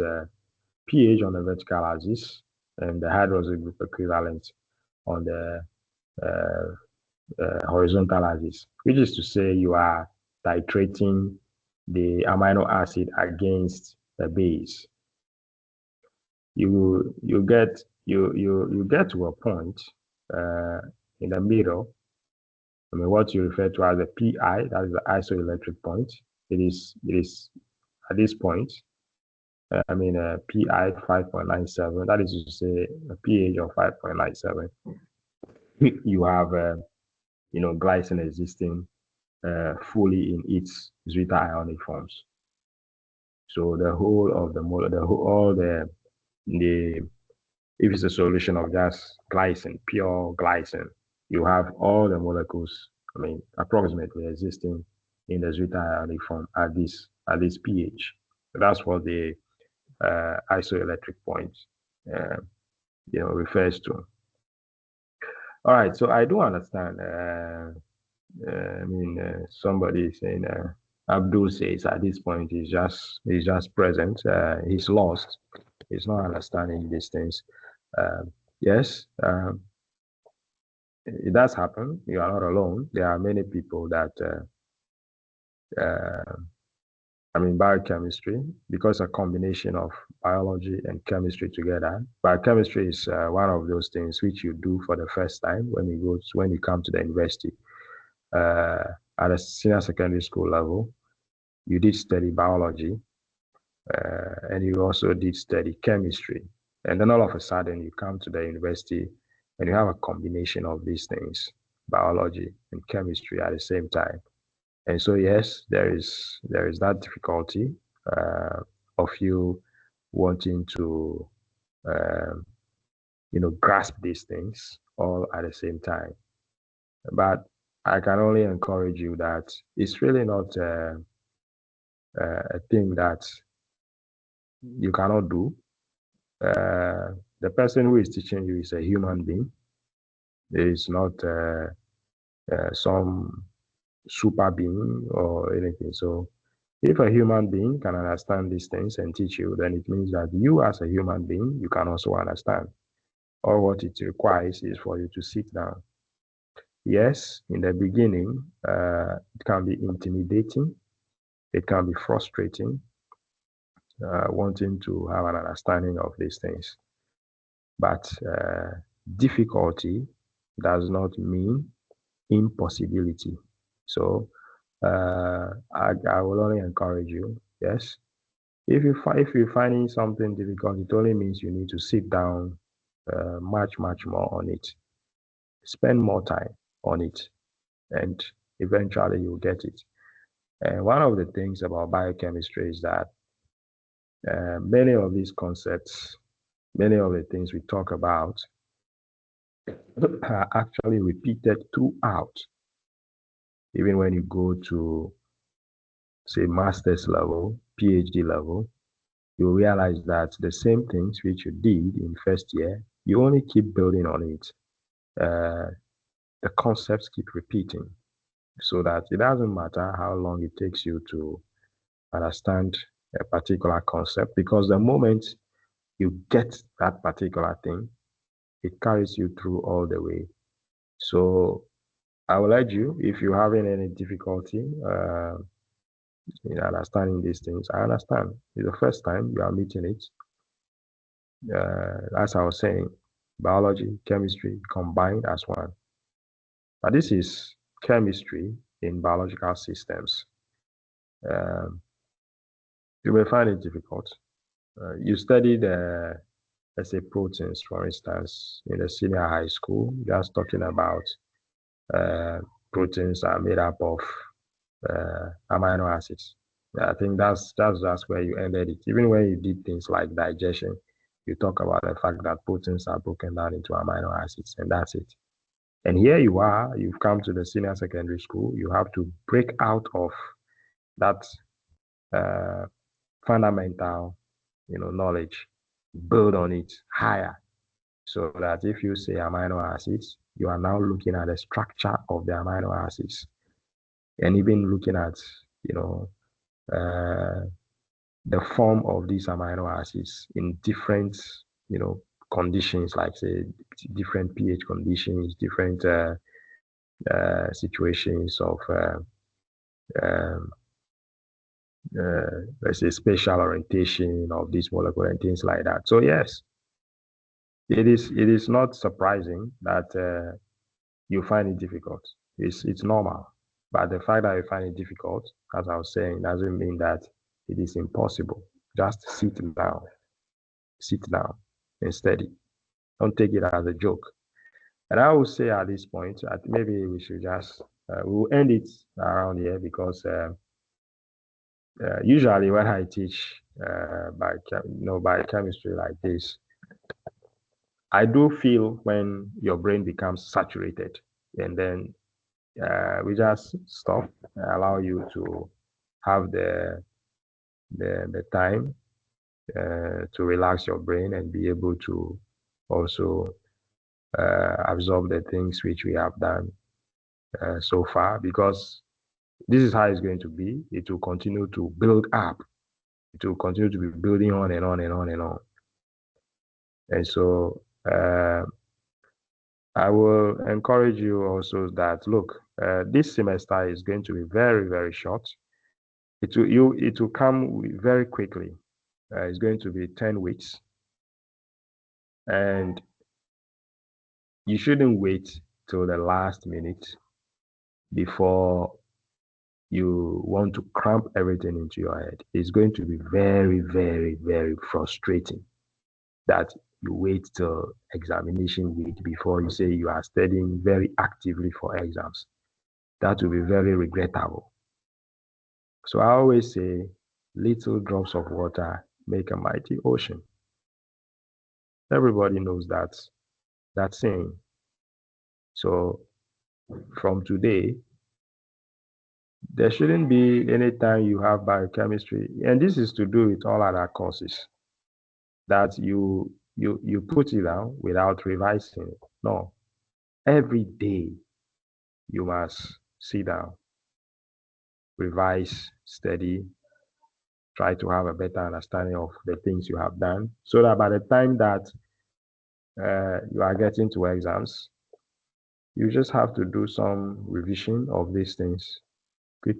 pH on the vertical axis and the hydroxyl group equivalent on the horizontal axis, which is to say you are titrating the amino acid against the base. You get to a point in the middle. I mean, what you refer to as the PI, that is the isoelectric point. It is at this point, PI 5.97. That is to say, a pH of 5.97. You have glycine existing fully in its zeta ionic forms. So the whole of the if it's a solution of just glycine, pure glycine, you have all the molecules, approximately existing in the zeta ionic form at this pH. So that's what the isoelectric point refers to. All right, so I do understand. Somebody is saying Abdul says at this point he's just present. He's lost. He's not understanding these things. Yes, it does happen. You are not alone. There are many people that, biochemistry, because a combination of biology and chemistry together. Biochemistry is one of those things which you do for the first time when you come to the university. At a senior secondary school level, you did study biology, and you also did study chemistry. And then all of a sudden you come to the university and you have a combination of these things, biology and chemistry at the same time. And so, yes, there is that difficulty of you wanting to, grasp these things all at the same time. But I can only encourage you that it's really not a thing that you cannot do. The person who is teaching you is a human being. It is not some super being or anything. So if a human being can understand these things and teach you, then it means that you as a human being, you can also understand. All what it requires is for you to sit down. Yes, in the beginning, it can be intimidating. It can be frustrating. wanting to have an understanding of these things. But difficulty does not mean impossibility. So I will only encourage you, yes. If you're finding something difficult, it only means you need to sit down much more on it. Spend more time on it, and eventually you'll get it. And one of the things about biochemistry is that many of these concepts, many of the things we talk about are actually repeated throughout. Even when you go to, say, master's level, PhD level, you realize that the same things which you did in first year, you only keep building on it. The concepts keep repeating, so that it doesn't matter how long it takes you to understand a particular concept, because the moment you get that particular thing, it carries you through all the way. So I will urge you, if you're having any difficulty in understanding these things, I understand. It's the first time you are meeting it. As I was saying, biology, chemistry combined as one. But this is chemistry in biological systems. You may find it difficult. You studied, let's say, proteins, for instance, in the senior high school, just talking about proteins are made up of amino acids. I think that's where you ended it. Even when you did things like digestion, you talk about the fact that proteins are broken down into amino acids, and that's it. And here you are, you've come to the senior secondary school, you have to break out of that fundamental, knowledge, build on it higher, so that if you say amino acids, you are now looking at the structure of the amino acids, and even looking at, the form of these amino acids in different, conditions, like say different pH conditions, different situations of let's say spatial orientation of this molecule and things like that. So yes, it is not surprising that you find it difficult. It's normal. But the fact that you find it difficult, as I was saying, doesn't mean that it is impossible. Just sit down and study. Don't take it as a joke. And I would say at this point, maybe we should just we'll end it around here, because usually when I teach biochemistry like this, I do feel when your brain becomes saturated, and then we just stop, allow you to have the time to relax your brain and be able to also absorb the things which we have done so far, because this is how it's going to be. It will continue to build up. It will continue to be building on and on and on and on. And so I will encourage you also that, look, this semester is going to be very, very short. It will come very quickly. It's going to be 10 weeks. And you shouldn't wait till the last minute before you want to cramp everything into your head. It's going to be very, very, very frustrating that you wait till examination week before you say you are studying very actively for exams. That will be very regrettable. So I always say, little drops of water make a mighty ocean. Everybody knows that saying. So from today, there shouldn't be any time you have biochemistry, and this is to do with all other courses, that you put it down without revising it. No, every day you must sit down, revise, study, try to have a better understanding of the things you have done, so that by the time that you are getting to exams, you just have to do some revision of these things quick,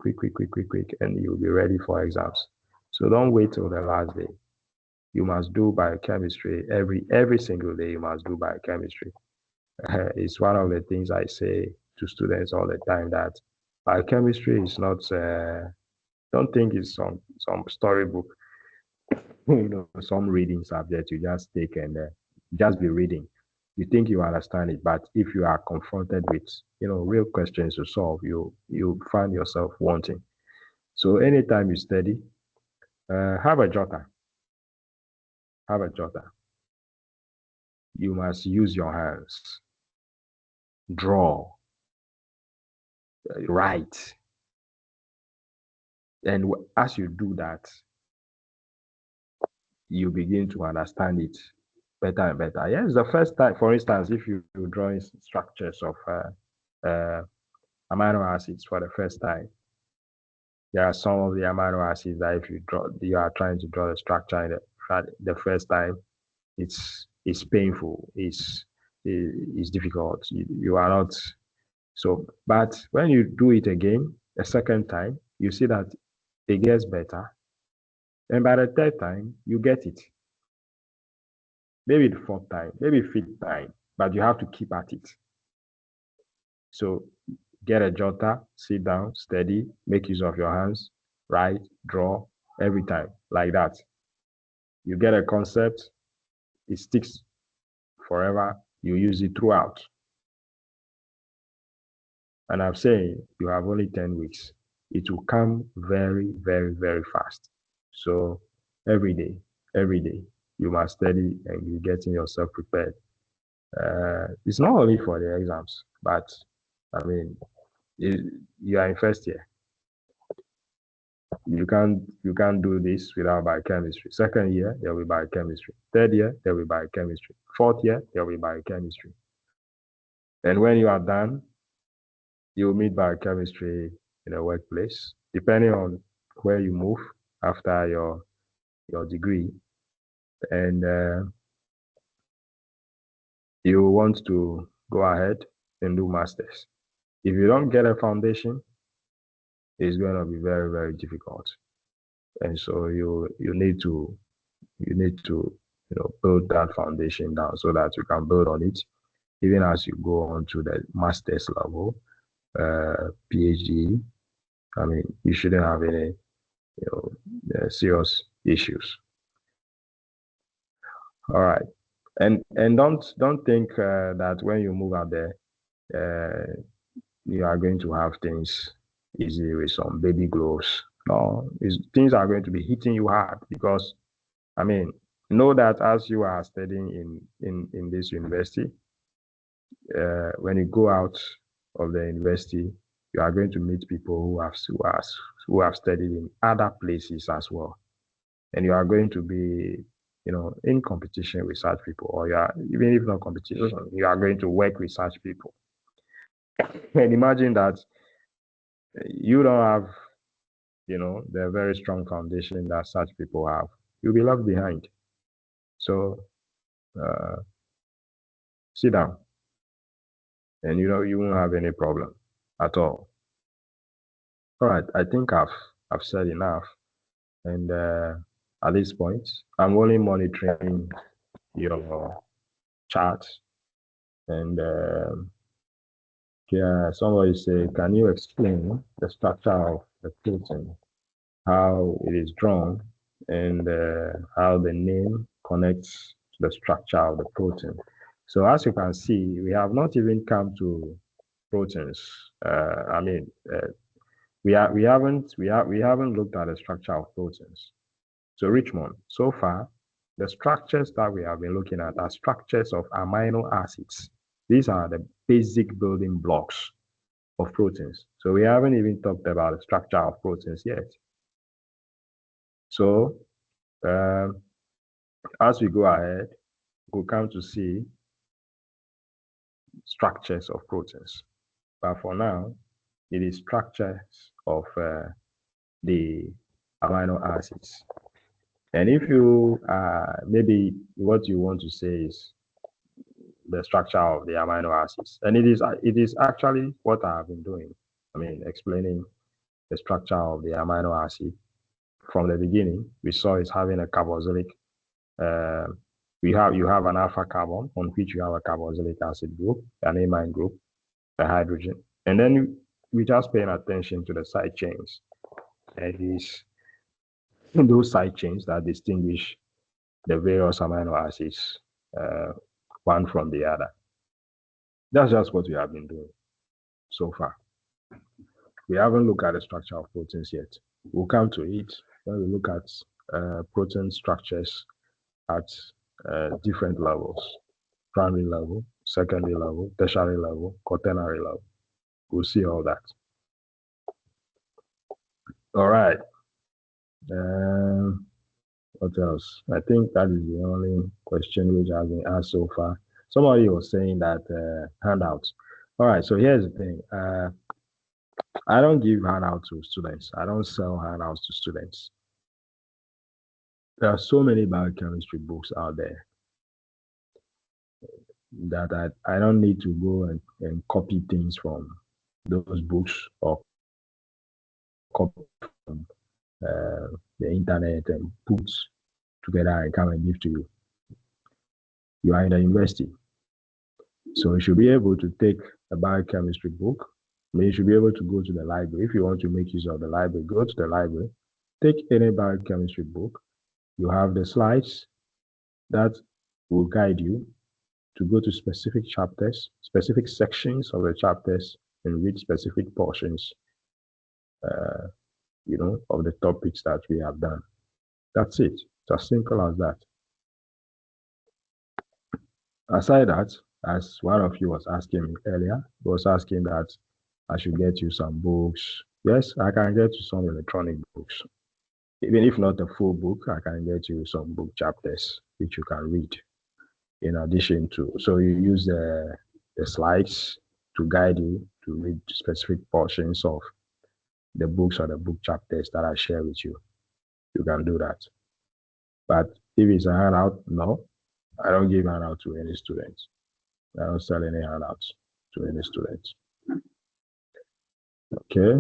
and you'll be ready for exams. So don't wait till the last day. You must do biochemistry every single day. You must do biochemistry. It's one of the things I say to students all the time that biochemistry is not. Don't think it's some storybook, some reading subject you just take and just be reading. You think you understand it, but if you are confronted with real questions to solve, you find yourself wanting. So anytime you study, have a jotter. Have a jotter. You must use your hands, draw, write, and as you do that, you begin to understand it better and better. Yes, the first time, for instance, if you draw structures of amino acids for the first time, there are some of the amino acids that if you are trying to draw the structure in the first time, it's painful, it's difficult. You are not so, but when you do it again a second time, you see that it gets better, and by the third time, you get it. Maybe the fourth time, maybe fifth time, but you have to keep at it. So get a jotter, sit down, steady, make use of your hands, write, draw every time like that. You get a concept, it sticks forever, you use it throughout. And I'm saying you have only 10 weeks. It will come very, very, very fast. So every day, you must study and be getting yourself prepared. It's not only for the exams, but I mean, you are in first year. You can't do this without biochemistry. Second year, there will be biochemistry. Third year, there will be biochemistry. Fourth year, there will be biochemistry. And when you are done, you will meet biochemistry in a workplace, depending on where you move after your degree. And you want to go ahead and do masters. If you don't get a foundation, it's going to be very, very difficult. And so you need to build that foundation down so that you can build on it even as you go on to the master's level, PhD. I mean, you shouldn't have any serious issues. All right, and don't think that when you move out there, you are going to have things easy with some baby gloves. No, things are going to be hitting you hard because, I mean, know that as you are studying in this university, when you go out of the university, you are going to meet people who have studied in other places as well, and you are going to be, in competition with such people, or you are even if not competition, you are going to work with such people. And imagine that you don't have, the very strong foundation that such people have. You'll be left behind. So uh, sit down, and you won't have any problem at all. All right, I think I've said enough, and at this point, I'm only monitoring your chat, and yeah, somebody say, can you explain the structure of the protein, how it is drawn, and how the name connects to the structure of the protein? So as you can see, we have not even come to proteins. I mean, we haven't looked at the structure of proteins. So Richmond, so far, the structures that we have been looking at are structures of amino acids. These are the basic building blocks of proteins. So we haven't even talked about the structure of proteins yet. So as we go ahead, we'll come to see structures of proteins. But for now, it is structures of the amino acids. And if you maybe what you want to say is the structure of the amino acids, and it is actually what I have been doing. I mean, explaining the structure of the amino acid from the beginning, we saw is having a carboxylic. You have an alpha carbon on which you have a carboxylic acid group, an amine group, a hydrogen, and then we just paying attention to the side chains. And these those side chains that distinguish the various amino acids one from the other. That's just what we have been doing so far. We haven't looked at the structure of proteins yet. We'll come to it when we look at protein structures at different levels: primary level, secondary level, tertiary level, quaternary level. We'll see all that. All right. What else? I think that is the only question which has been asked so far. Somebody was saying that handouts. All right, so here's the thing. I don't give handouts to students. I don't sell handouts to students. There are so many biochemistry books out there that I don't need to go and copy things from those books or copy from the internet and put together and come and give to you. You are in the university. So you should be able to take a biochemistry book. I mean, you should be able to go to the library. If you want to make use of the library, go to the library, take any biochemistry book. You have the slides that will guide you to go to specific chapters, specific sections of the chapters, and read specific portions, of the topics that we have done. That's it. It's as simple as that. Aside that, as one of you was asking me earlier, was asking that I should get you some books. Yes, I can get you some electronic books. Even if not a full book, I can get you some book chapters which you can read. In addition to, so you use the slides to guide you to read specific portions of the books or the book chapters that I share with you. You can do that. But if it's a handout, no, I don't give handout to any students. I don't sell any handouts to any students. Okay,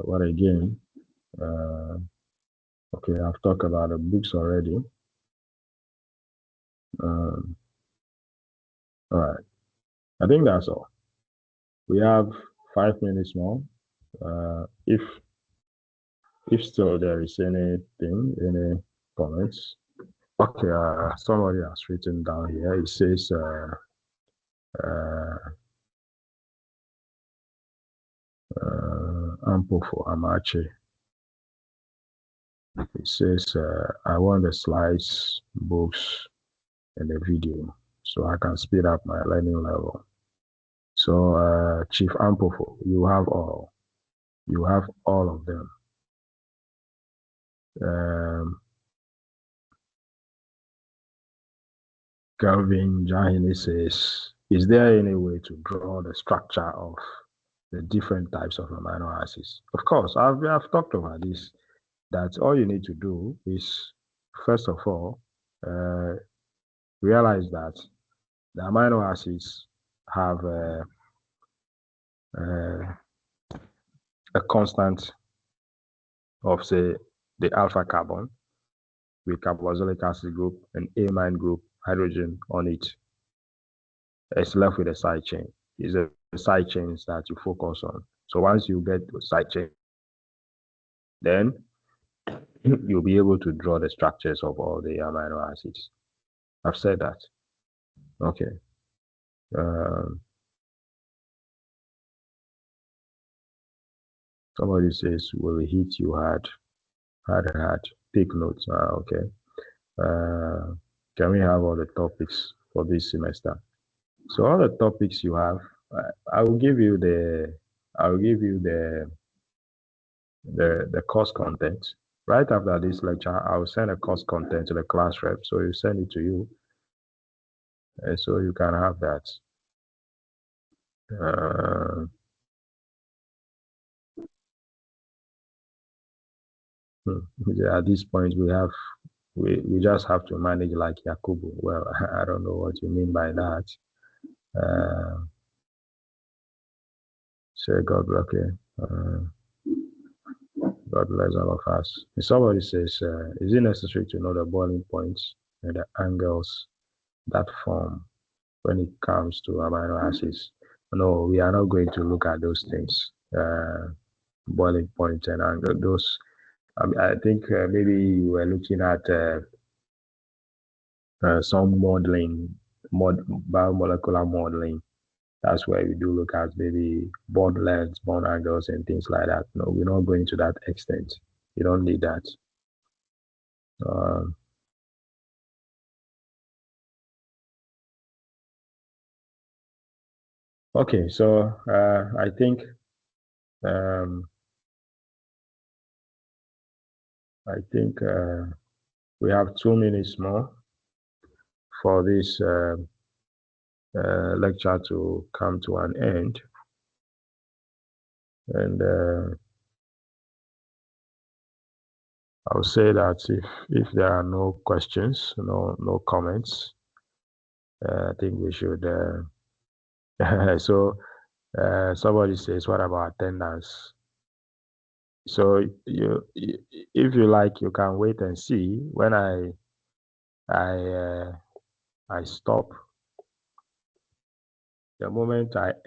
what again? Okay, I've talked about the books already. All right, I think that's all. We have 5 minutes more. If still there is anything, any comments. Okay, somebody has written down here. It says ample for Amache. It says I want the slides, books, and the video so I can speed up my learning level. So Chief Ampofo, you have all. You have all of them. Kelvin Jahini says, is there any way to draw the structure of the different types of amino acids? Of course, I've talked about this, that all you need to do is, first of all, realize that the amino acids have a constant of, say, the alpha carbon with carboxylic acid group and amine group hydrogen on it. It's left with a side chain. It's the side chains that you focus on. So once you get the side chain, then you'll be able to draw the structures of all the amino acids. I've said that. Okay. Somebody says, will it hit you hard? Hard. Take notes. Okay. Can we have all the topics for this semester? So all the topics you have, I will give you the course content. Right after this lecture, I will send a course content to the class rep. So you send it to you. And so you can have that. At this point, we just have to manage like Yakubu. Well, I don't know what you mean by that. Say God, okay. God bless all of us. Somebody says, is it necessary to know the boiling points and the angles that form when it comes to amino acids? No, we are not going to look at those things. Boiling point and angle. Those, I think maybe you were looking at some modeling, biomolecular modeling. That's where we do look at maybe bond lengths, bond angles, and things like that. No, we're not going to that extent. You don't need that. Okay, so I think we have 2 minutes more for this lecture to come to an end, and I'll say that if there are no questions, no comments, I think we should. So somebody says, "What about attendance?" So if you like, you can wait and see when I stop. The moment I